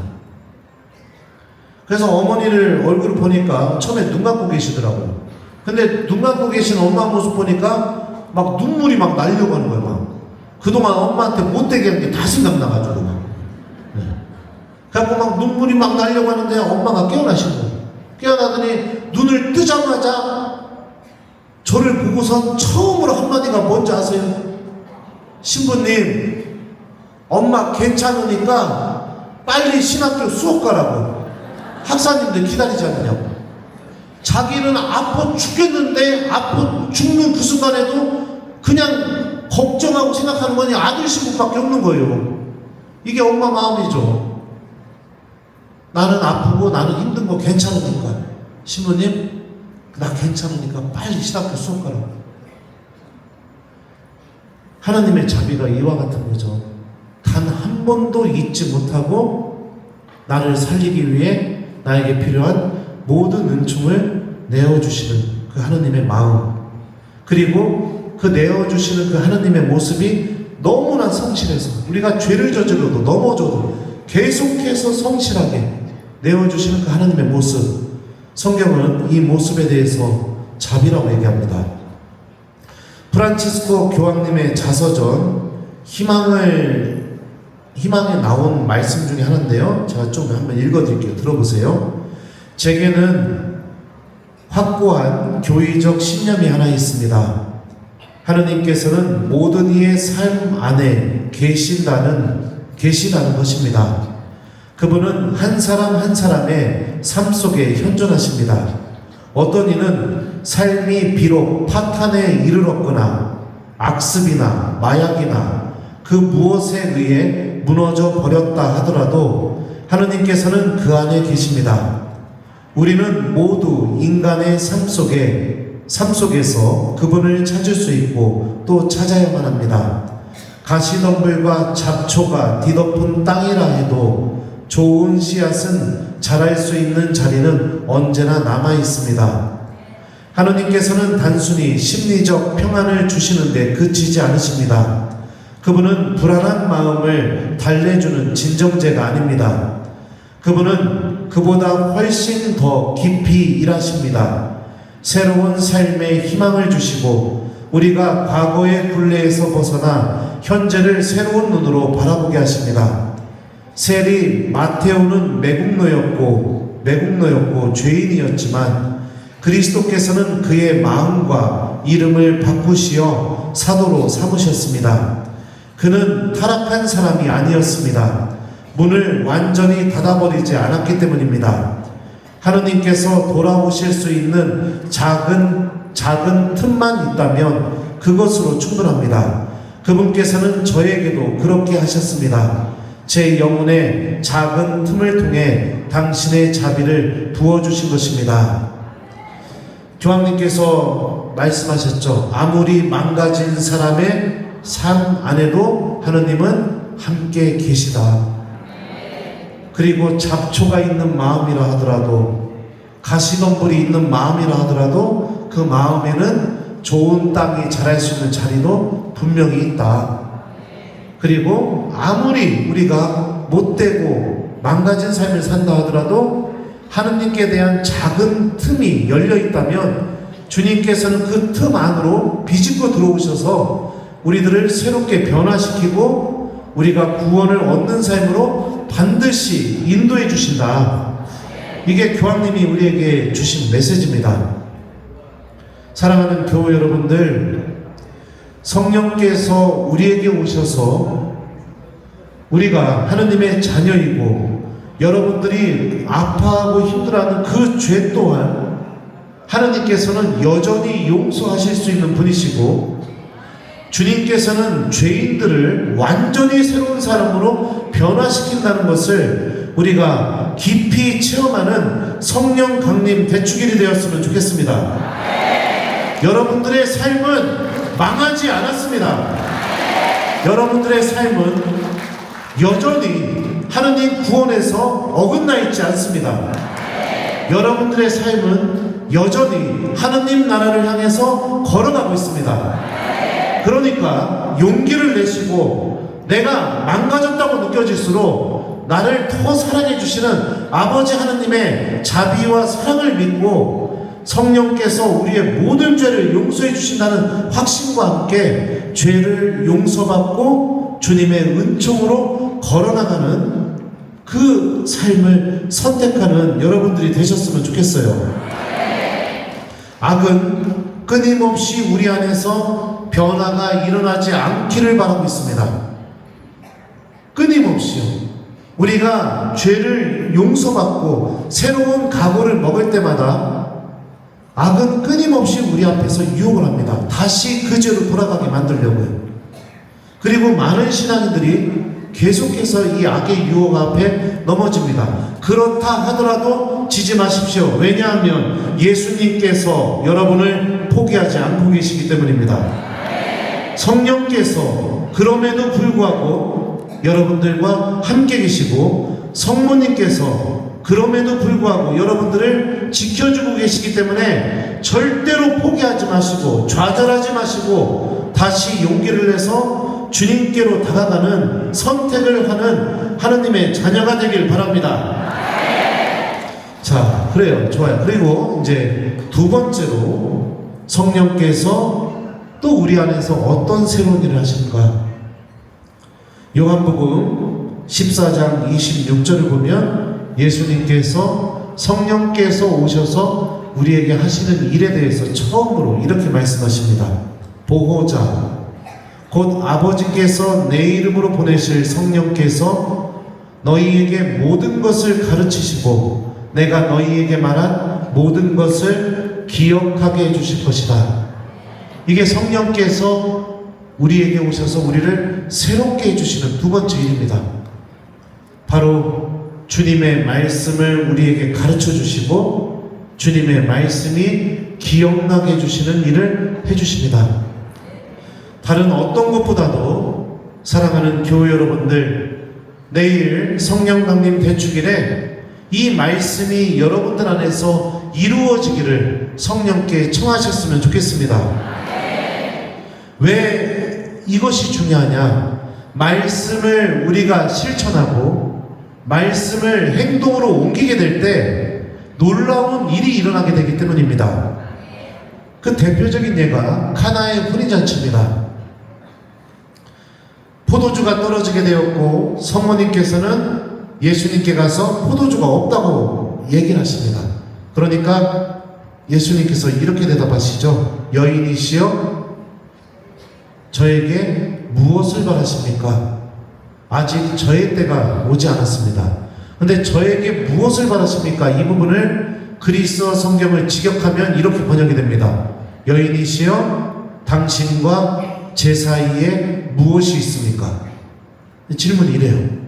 그래서 어머니를 얼굴을 보니까 처음에 눈 감고 계시더라고요. 근데 눈 감고 계신 엄마 모습 보니까 막 눈물이 막 나려고 하는 거예요. 막 그동안 엄마한테 못되게 한 게 다 생각나가지고 막. 그래갖고 막 눈물이 막 나려고 하는데 엄마가 깨어나신 거예요. 깨어나더니 눈을 뜨자마자 저를 보고선 처음으로 한마디가 뭔지 아세요? 신부님, 엄마 괜찮으니까 빨리 신학교 수업 가라고. 학사님들 기다리지 않느냐고. 자기는 아파 죽겠는데 아파 죽는 그 순간에도 그냥 걱정하고 생각하는 거니 아들 신부밖에 없는 거예요. 이게 엄마 마음이죠. 나는 아프고 나는 힘든 거 괜찮으니까 신부님 나 괜찮으니까 빨리 신학교 수업 가라고. 하나님의 자비가 이와 같은 거죠. 단 한 번도 잊지 못하고 나를 살리기 위해 나에게 필요한 모든 은총을 내어주시는 그 하나님의 마음, 그리고 그 내어주시는 그 하나님의 모습이 너무나 성실해서 우리가 죄를 저질러도 넘어져도 계속해서 성실하게 내어주시는 그 하나님의 모습, 성경은 이 모습에 대해서 자비라고 얘기합니다. 프란치스코 교황님의 자서전 희망에 나온 말씀 중에 하나인데요, 제가 좀 한번 읽어드릴게요. 들어보세요. 제게는 확고한 교의적 신념이 하나 있습니다. 하느님께서는 모든 이의 삶 안에 계시다는 것입니다. 그분은 한 사람 한 사람의 삶 속에 현존하십니다. 어떤 이는 삶이 비록 파탄에 이르렀거나 악습이나 마약이나 그 무엇에 의해 무너져 버렸다 하더라도 하느님께서는 그 안에 계십니다. 우리는 모두 인간의 삶 속에서 그분을 찾을 수 있고 또 찾아야만 합니다. 가시덤불과 잡초가 뒤덮은 땅이라 해도 좋은 씨앗은 자랄 수 있는 자리는 언제나 남아 있습니다. 하느님께서는 단순히 심리적 평안을 주시는데 그치지 않으십니다. 그분은 불안한 마음을 달래주는 진정제가 아닙니다. 그분은 그보다 훨씬 더 깊이 일하십니다. 새로운 삶의 희망을 주시고 우리가 과거의 굴레에서 벗어나 현재를 새로운 눈으로 바라보게 하십니다. 세리 마테오는 매국노였고 죄인이었지만 그리스도께서는 그의 마음과 이름을 바꾸시어 사도로 삼으셨습니다. 그는 타락한 사람이 아니었습니다. 문을 완전히 닫아버리지 않았기 때문입니다. 하느님께서 돌아오실 수 있는 작은 틈만 있다면 그것으로 충분합니다. 그분께서는 저에게도 그렇게 하셨습니다. 제 영혼에 작은 틈을 통해 당신의 자비를 부어주신 것입니다. 교황님께서 말씀하셨죠. 아무리 망가진 사람의 삶 안에도 하느님은 함께 계시다. 그리고 잡초가 있는 마음이라 하더라도, 가시덤불이 있는 마음이라 하더라도 그 마음에는 좋은 땅이 자랄 수 있는 자리도 분명히 있다. 그리고 아무리 우리가 못되고 망가진 삶을 산다 하더라도 하느님께 대한 작은 틈이 열려 있다면 주님께서는 그 틈 안으로 비집고 들어오셔서 우리들을 새롭게 변화시키고 우리가 구원을 얻는 삶으로 반드시 인도해 주신다. 이게 교황님이 우리에게 주신 메시지입니다. 사랑하는 교회 여러분들, 성령께서 우리에게 오셔서 우리가 하느님의 자녀이고 여러분들이 아파하고 힘들어하는 그 죄 또한 하느님께서는 여전히 용서하실 수 있는 분이시고 주님께서는 죄인들을 완전히 새로운 사람으로 변화시킨다는 것을 우리가 깊이 체험하는 성령 강림 대축일이 되었으면 좋겠습니다. 여러분들의 삶은 망하지 않았습니다. 여러분들의 삶은 여전히 하느님 구원에서 어긋나 있지 않습니다. 여러분들의 삶은 여전히 하느님 나라를 향해서 걸어가고 있습니다. 그러니까 용기를 내시고 내가 망가졌다고 느껴질수록 나를 더 사랑해 주시는 아버지 하느님의 자비와 사랑을 믿고 성령께서 우리의 모든 죄를 용서해 주신다는 확신과 함께 죄를 용서받고 주님의 은총으로 걸어나가는 그 삶을 선택하는 여러분들이 되셨으면 좋겠어요. 악은 끊임없이 우리 안에서 변화가 일어나지 않기를 바라고 있습니다. 끊임없이요. 우리가 죄를 용서받고 새로운 각오를 먹을 때마다 악은 끊임없이 우리 앞에서 유혹을 합니다. 다시 그 죄로 돌아가게 만들려고요. 그리고 많은 신앙인들이 계속해서 이 악의 유혹 앞에 넘어집니다. 그렇다 하더라도 지지 마십시오. 왜냐하면 예수님께서 여러분을 포기하지 않고 계시기 때문입니다. 성령께서 그럼에도 불구하고 여러분들과 함께 계시고 성모님께서 그럼에도 불구하고 여러분들을 지켜주고 계시기 때문에 절대로 포기하지 마시고 좌절하지 마시고 다시 용기를 내서 주님께로 다가가는 선택을 하는 하느님의 자녀가 되길 바랍니다. 자, 그래요. 좋아요. 그리고 이제 두 번째로 성령께서 또 우리 안에서 어떤 새로운 일을 하시는가? 요한복음 14장 26절을 보면 예수님께서 성령께서 오셔서 우리에게 하시는 일에 대해서 처음으로 이렇게 말씀하십니다. 보호자, 곧 아버지께서 내 이름으로 보내실 성령께서 너희에게 모든 것을 가르치시고 내가 너희에게 말한 모든 것을 기억하게 해주실 것이다. 이게 성령께서 우리에게 오셔서 우리를 새롭게 해주시는 두 번째 일입니다. 바로 주님의 말씀을 우리에게 가르쳐 주시고 주님의 말씀이 기억나게 해주시는 일을 해주십니다. 다른 어떤 것보다도 사랑하는 교회 여러분들, 내일 성령 강림 대축일에 이 말씀이 여러분들 안에서 이루어지기를 성령께 청하셨으면 좋겠습니다. 왜 이것이 중요하냐? 말씀을 우리가 실천하고 말씀을 행동으로 옮기게 될 때 놀라운 일이 일어나게 되기 때문입니다. 그 대표적인 예가 카나의 혼인잔치입니다. 포도주가 떨어지게 되었고 성모님께서는 예수님께 가서 포도주가 없다고 얘기를 하십니다. 그러니까 예수님께서 이렇게 대답하시죠. 여인이시여, 저에게 무엇을 바라십니까? 아직 저의 때가 오지 않았습니다. 근데 저에게 무엇을 바라십니까? 이 부분을 그리스어 성경을 직역하면 이렇게 번역이 됩니다. 여인이시여, 당신과 제 사이에 무엇이 있습니까? 질문이 이래요.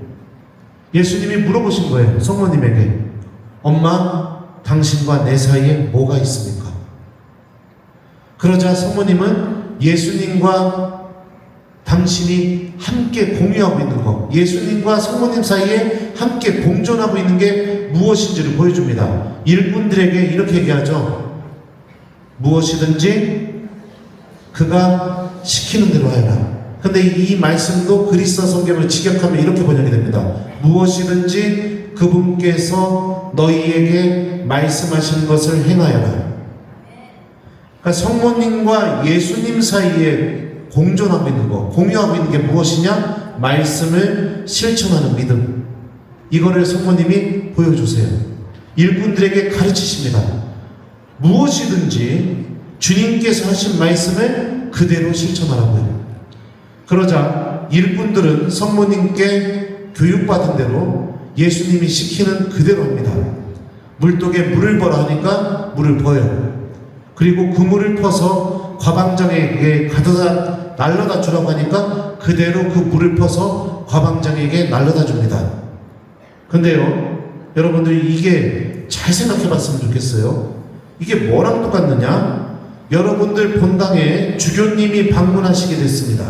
예수님이 물어보신 거예요. 성모님에게. 엄마, 당신과 내 사이에 뭐가 있습니까? 그러자 성모님은 예수님과 당신이 함께 공유하고 있는 것, 예수님과 성모님 사이에 함께 공존하고 있는 게 무엇인지를 보여줍니다. 일꾼들에게 이렇게 얘기하죠. 무엇이든지 그가 시키는 대로 하여라. 근데 이 말씀도 그리스어 성경을 직역하면 이렇게 번역이 됩니다. 무엇이든지 그분께서 너희에게 말씀하신 것을 행하여라. 그러니까 성모님과 예수님 사이에 공존하고 있는 것, 공유하고 있는 게 무엇이냐? 말씀을 실천하는 믿음. 이거를 성모님이 보여주세요. 일꾼들에게 가르치십니다. 무엇이든지 주님께서 하신 말씀을 그대로 실천하라고요. 그러자 일꾼들은 성모님께 교육받은 대로 예수님이 시키는 그대로 합니다. 물독에 물을 버라 하니까 물을 버요. 그리고 그 물을 퍼서 과방장에게 가져다 날려다 주라고 하니까 그대로 그 물을 퍼서 과방장에게 날려다 줍니다. 근데요, 여러분들이 이게 잘 생각해 봤으면 좋겠어요. 이게 뭐랑 똑같느냐? 여러분들 본당에 주교님이 방문하시게 됐습니다.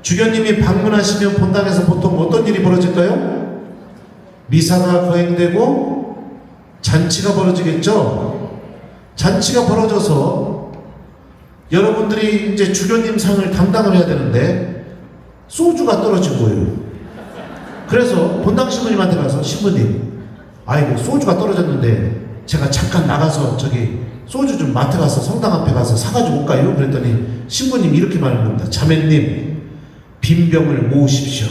주교님이 방문하시면 본당에서 보통 어떤 일이 벌어질까요? 미사가 거행되고 잔치가 벌어지겠죠? 잔치가 벌어져서 여러분들이 이제 주교님 상을 담당을 해야 되는데 소주가 떨어진 거예요. 그래서 본당 신부님한테 가서 신부님, 아이고 소주가 떨어졌는데 제가 잠깐 나가서 저기 소주 좀 마트 가서 성당 앞에 가서 사가지고 올까요? 그랬더니 신부님이 이렇게 말하는 겁니다. 자매님, 빈병을 모으십시오.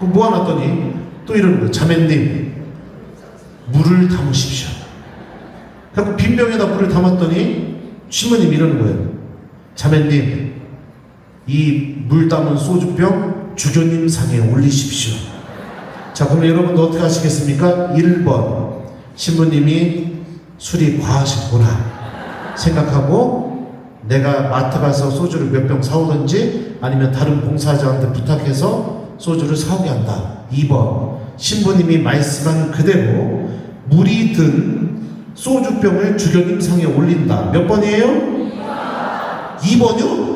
모아놨더니 또 이러는 거예요. 자매님, 물을 담으십시오. 그래서 빈병에다 물을 담았더니 신부님이 이러는 거예요. 자매님, 이 물 담은 소주병 주교님 상에 올리십시오. 자, 그럼 여러분도 어떻게 하시겠습니까? 1번, 신부님이 술이 과하셨구나 생각하고 내가 마트 가서 소주를 몇 병 사오든지 아니면 다른 봉사자한테 부탁해서 소주를 사오게 한다. 2번, 신부님이 말씀한 그대로 물이 든 소주병을 주교님 상에 올린다. 몇 번이에요? 2번이요?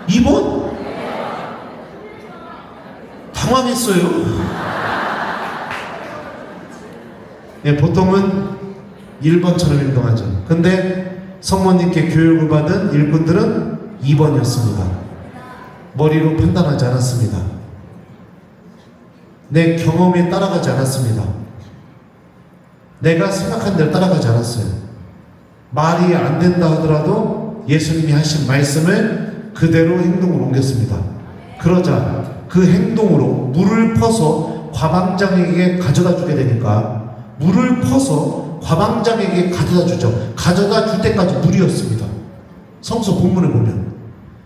2번? 당황했어요. 네, 보통은 1번처럼 행동하죠. 근데 성모님께 교육을 받은 일꾼들은 2번이었습니다. 머리로 판단하지 않았습니다. 내 경험에 따라가지 않았습니다. 내가 생각한 대로 따라가지 않았어요. 말이 안 된다 하더라도 예수님이 하신 말씀을 그대로 행동으로 옮겼습니다. 그러자 그 행동으로 물을 퍼서 과방장에게 가져다 주게 되니까 물을 퍼서 과방장에게 가져다 주죠. 가져다 줄 때까지 물이었습니다. 성서 본문을 보면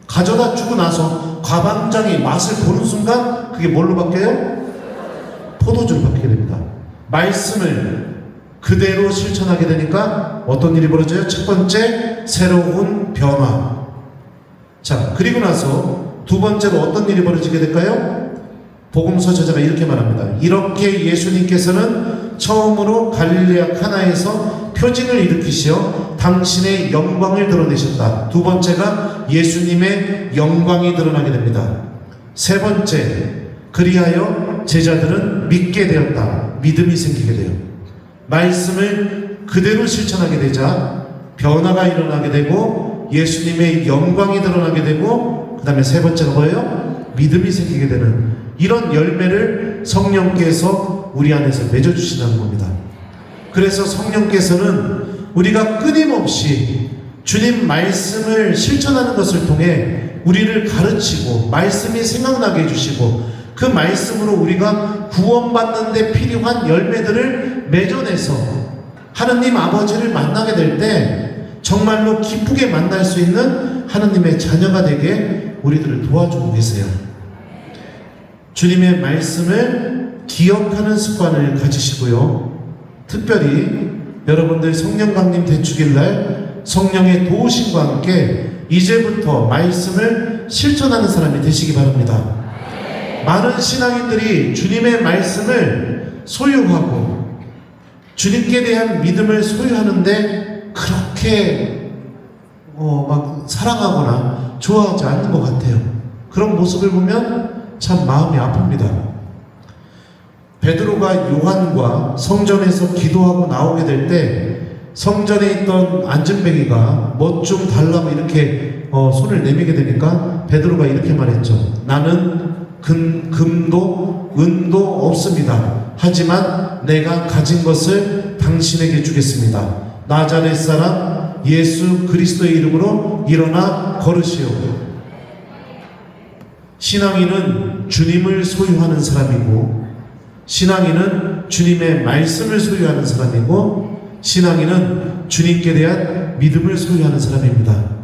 가져다 주고 나서 과방장이 맛을 보는 순간 그게 뭘로 바뀌어요? 포도주로 바뀌게 됩니다. 말씀을 그대로 실천하게 되니까 어떤 일이 벌어져요? 첫 번째, 새로운 변화. 자, 그리고 나서 두 번째로 어떤 일이 벌어지게 될까요? 복음서 저자가 이렇게 말합니다. 이렇게 예수님께서는 처음으로 갈릴레아 카나에서 표징을 일으키시어 당신의 영광을 드러내셨다. 두 번째가 예수님의 영광이 드러나게 됩니다. 세 번째, 그리하여 제자들은 믿게 되었다. 믿음이 생기게 돼요. 말씀을 그대로 실천하게 되자 변화가 일어나게 되고 예수님의 영광이 드러나게 되고 그 다음에 세 번째가 뭐예요? 믿음이 생기게 되는 이런 열매를 성령께서 우리 안에서 맺어주시는 겁니다. 그래서 성령께서는 우리가 끊임없이 주님 말씀을 실천하는 것을 통해 우리를 가르치고 말씀이 생각나게 해주시고 그 말씀으로 우리가 구원받는 데 필요한 열매들을 맺어내서 하느님 아버지를 만나게 될 때 정말로 기쁘게 만날 수 있는 하느님의 자녀가 되게 우리들을 도와주고 계세요. 주님의 말씀을 기억하는 습관을 가지시고요. 특별히 여러분들 성령 강림 대축일날 성령의 도우심과 함께 이제부터 말씀을 실천하는 사람이 되시기 바랍니다. 많은 신앙인들이 주님의 말씀을 소유하고 주님께 대한 믿음을 소유하는데 그렇게 막 사랑하거나 좋아하지 않는 것 같아요. 그런 모습을 보면 참 마음이 아픕니다. 베드로가 요한과 성전에서 기도하고 나오게 될 때 성전에 있던 안전뱅이가 뭐 좀 달라고 이렇게 손을 내밀게 되니까 베드로가 이렇게 말했죠. 나는 금도 은도 없습니다. 하지만 내가 가진 것을 당신에게 주겠습니다. 나자렛 사람 예수 그리스도의 이름으로 일어나 걸으시오. 신앙인은 주님을 소유하는 사람이고, 신앙인은 주님의 말씀을 소유하는 사람이고, 신앙인은 주님께 대한 믿음을 소유하는 사람입니다.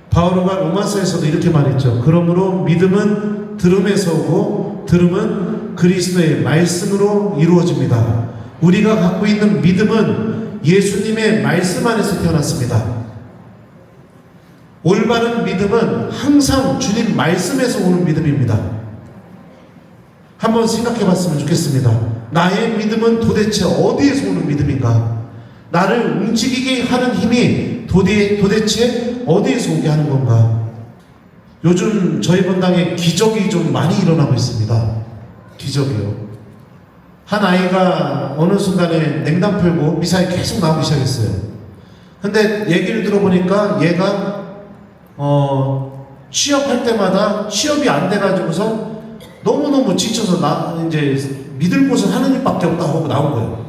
바오로가 로마서에서도 이렇게 말했죠. 그러므로 믿음은 들음에서 오고 들음은 그리스도의 말씀으로 이루어집니다. 우리가 갖고 있는 믿음은 예수님의 말씀 안에서 태어났습니다. 올바른 믿음은 항상 주님 말씀에서 오는 믿음입니다. 한번 생각해 봤으면 좋겠습니다. 나의 믿음은 도대체 어디에서 오는 믿음인가? 나를 움직이게 하는 힘이 도대체 어디에서 오게 하는 건가? 요즘 저희 본당에 기적이 좀 많이 일어나고 있습니다. 기적이요. 한 아이가 어느 순간에 냉담 풀고 미사에 계속 나오기 시작했어요. 근데 얘기를 들어보니까 얘가 취업할 때마다 취업이 안 돼가지고서 너무너무 지쳐서 이제 믿을 곳은 하느님밖에 없다 하고 나온 거예요.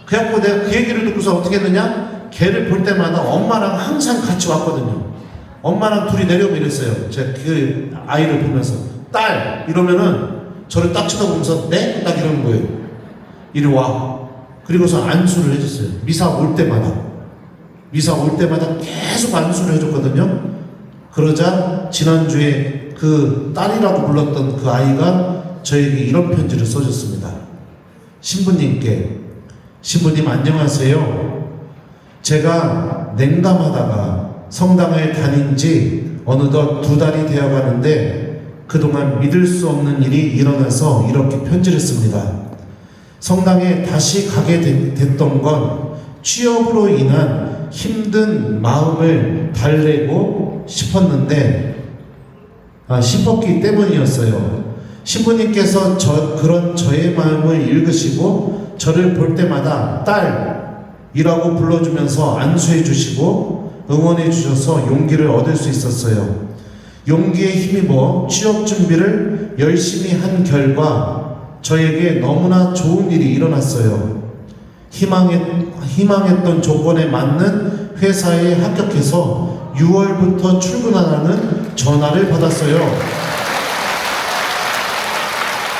그래갖고 내가 그 얘기를 듣고서 어떻게 했느냐? 걔를 볼 때마다 엄마랑 항상 같이 왔거든요. 엄마랑 둘이 내려오면 이랬어요. 제가 그 아이를 보면서 딸 이러면은 저를 딱 쳐다보면서 네? 딱 이러는 거예요. 이리 와. 그리고서 안수를 해줬어요. 미사 올 때마다 계속 안수를 해줬거든요. 그러자 지난주에 그 딸이라고 불렀던 그 아이가 저에게 이런 편지를 써줬습니다. 신부님 안녕하세요. 제가 냉담하다가 성당을 다닌 지 어느덧 2달이 되어 가는데 그동안 믿을 수 없는 일이 일어나서 이렇게 편지를 씁니다. 성당에 다시 가게 됐던 건 취업으로 인한 힘든 마음을 달래고 싶었기 때문이었어요. 신부님께서 그런 저의 마음을 읽으시고 저를 볼 때마다 딸이라고 불러주면서 안수해 주시고 응원해 주셔서 용기를 얻을 수 있었어요. 용기에 힘입어 취업 준비를 열심히 한 결과 저에게 너무나 좋은 일이 일어났어요. 희망했던 조건에 맞는 회사에 합격해서 6월부터 출근하라는 전화를 받았어요.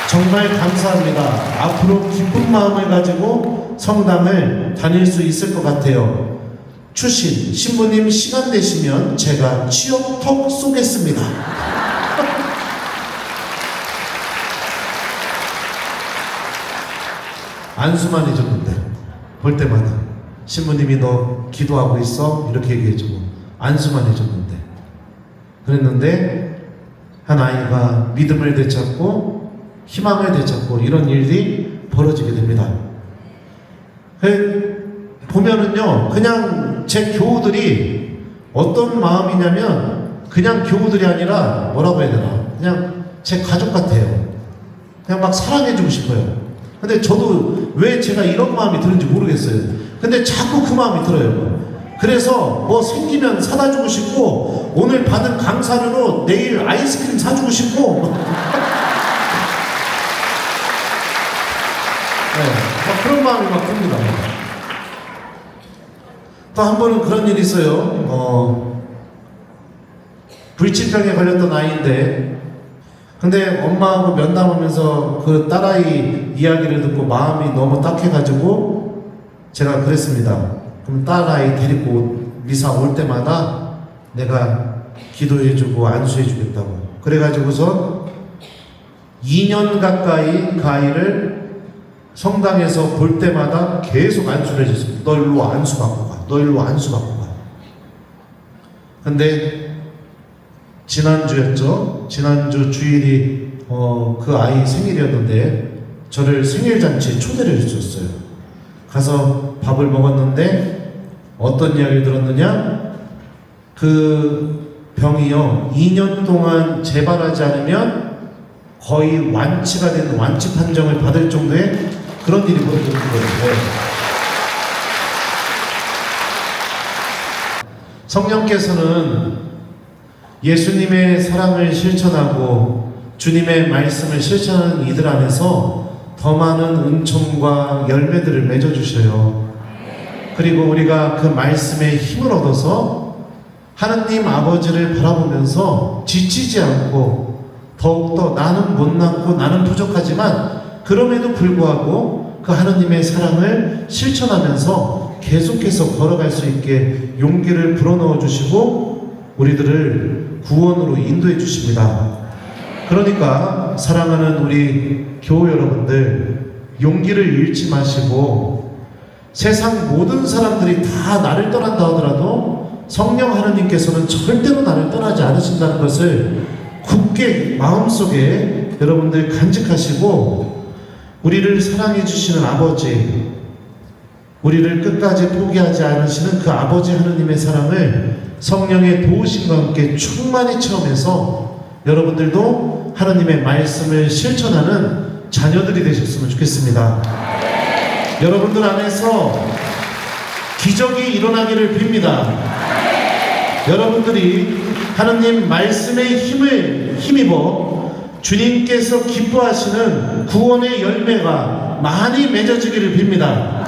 정말 감사합니다. 앞으로 기쁜 마음을 가지고 성당을 다닐 수 있을 것 같아요. 추신, 신부님 시간 되시면 제가 취업톡 쏘겠습니다. 안수만 해줬는데 볼 때마다 신부님이 너 기도하고 있어? 이렇게 얘기해주고 안수만 해줬는데 그랬는데 한 아이가 믿음을 되찾고 희망을 되찾고 이런 일이 벌어지게 됩니다. 보면은요 그냥 제 교우들이 어떤 마음이냐면 그냥 교우들이 아니라 뭐라고 해야 되나 그냥 제 가족 같아요. 그냥 막 사랑해주고 싶어요. 근데 저도 왜 제가 이런 마음이 드는지 모르겠어요. 근데 자꾸 그 마음이 들어요. 그래서 뭐 생기면 사다 주고 싶고 오늘 받은 강사료로 내일 아이스크림 사주고 싶고 막 그런 마음이 막 듭니다. 또 한 번은 그런 일이 있어요. 불치병에 걸렸던 아이인데, 근데 엄마하고 면담하면서 그 딸아이 이야기를 듣고 마음이 너무 딱해가지고 제가 그랬습니다. 그럼 딸아이 데리고 미사 올 때마다 내가 기도해주고 안수해주겠다고. 그래가지고서 2년 가까이 그 아이를 성당에서 볼 때마다 계속 안수를 해줬습니다. 너 일로 안수 받고 가. 너 일로 안수 받고 가. 근데 지난주였죠. 지난주 주일이 그 아이 생일이었는데 저를 생일잔치에 초대를 해주셨어요. 가서 밥을 먹었는데 어떤 이야기를 들었느냐? 그 병이요 2년 동안 재발하지 않으면 거의 완치가 되는 완치 판정을 받을 정도의 그런 일이 벌어지는 거예요. 성령께서는 예수님의 사랑을 실천하고 주님의 말씀을 실천하는 이들 안에서 더 많은 은총과 열매들을 맺어주셔요. 그리고 우리가 그 말씀에 힘을 얻어서 하느님 아버지를 바라보면서 지치지 않고 더욱더 나는 못났고 나는 부족하지만 그럼에도 불구하고 그 하느님의 사랑을 실천하면서 계속해서 걸어갈 수 있게 용기를 불어넣어 주시고 우리들을 구원으로 인도해 주십니다. 그러니까 사랑하는 우리 교우 여러분들, 용기를 잃지 마시고 세상 모든 사람들이 다 나를 떠난다 하더라도 성령 하느님께서는 절대로 나를 떠나지 않으신다는 것을 굳게 마음속에 여러분들 간직하시고 우리를 사랑해 주시는 아버지, 우리를 끝까지 포기하지 않으시는 그 아버지 하느님의 사랑을 성령의 도우심과 함께 충만히 체험해서 여러분들도 하느님의 말씀을 실천하는 자녀들이 되셨으면 좋겠습니다. 여러분들 안에서 기적이 일어나기를 빕니다. 여러분들이 하느님 말씀의 힘을 힘입어 주님께서 기뻐하시는 구원의 열매가 많이 맺어지기를 빕니다.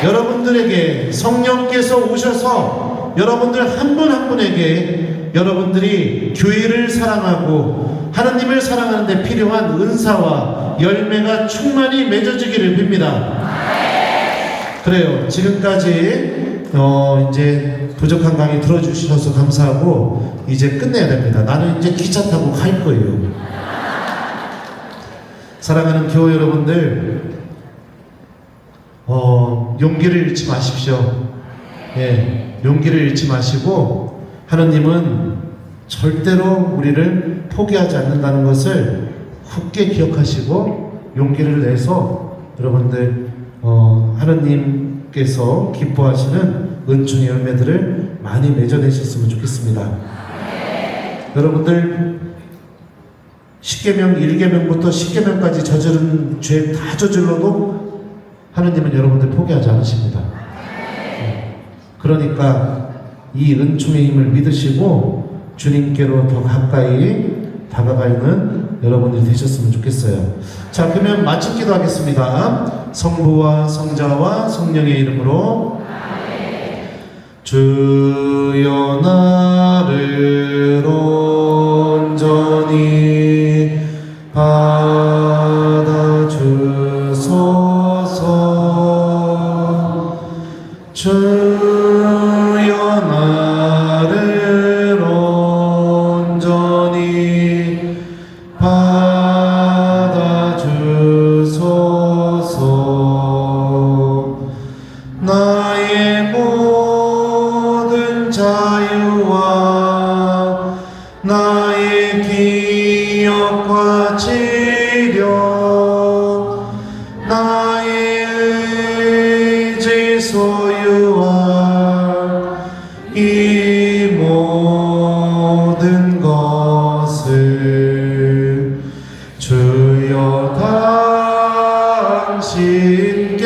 여러분들에게 성령께서 오셔서 여러분들 한 분 한 분에게 여러분들이 교회를 사랑하고 하느님을 사랑하는 데 필요한 은사와 열매가 충만히 맺어지기를 빕니다. 그래요. 지금까지 이제 부족한 강의 들어주셔서 감사하고 이제 끝내야 됩니다. 나는 이제 기차 타고 갈 거예요. 사랑하는 교회 여러분들, 용기를 잃지 마십시오. 예, 용기를 잃지 마시고 하느님은 절대로 우리를 포기하지 않는다는 것을 굳게 기억하시고 용기를 내서 여러분들 하느님께서 기뻐하시는 은총의 열매들을 많이 맺어내셨으면 좋겠습니다. 여러분들 10계명, 1계명부터 10계명까지 저지른 죄 다 저질러도 하느님은 여러분들 포기하지 않으십니다. 그러니까 이 은총의 힘을 믿으시고 주님께로 더 가까이 다가가는 여러분들이 되셨으면 좋겠어요. 자, 그러면 마침 기도하겠습니다. 성부와 성자와 성령의 이름으로 주여 나를 온전히 받아주소서. 주여 나를 온전히 받아주소서. 나의 모든 자유와 나의 기억과 지력, 나의 의지 소유와 이 모든 것을 주여 당신께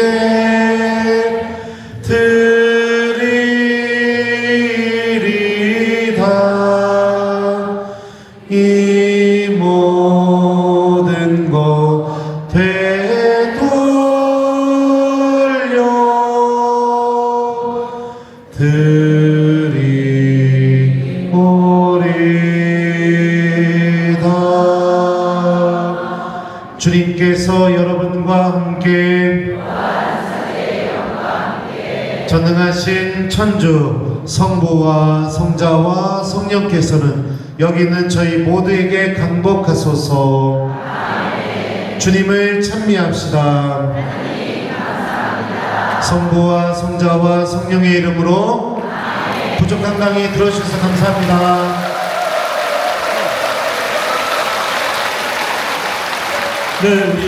드리리다. 이 모든 것 되돌리리다. 드리오리다. 주님께서 여러분과 함께 전능하신 천주 성부와 성자와 성령께서는 여기 있는 저희 모두에게 강복하소서. 주님을 찬미합시다. 성부와 성자와 성령의 이름으로 부족한 강의 들어주셔서 감사합니다. 네, 우리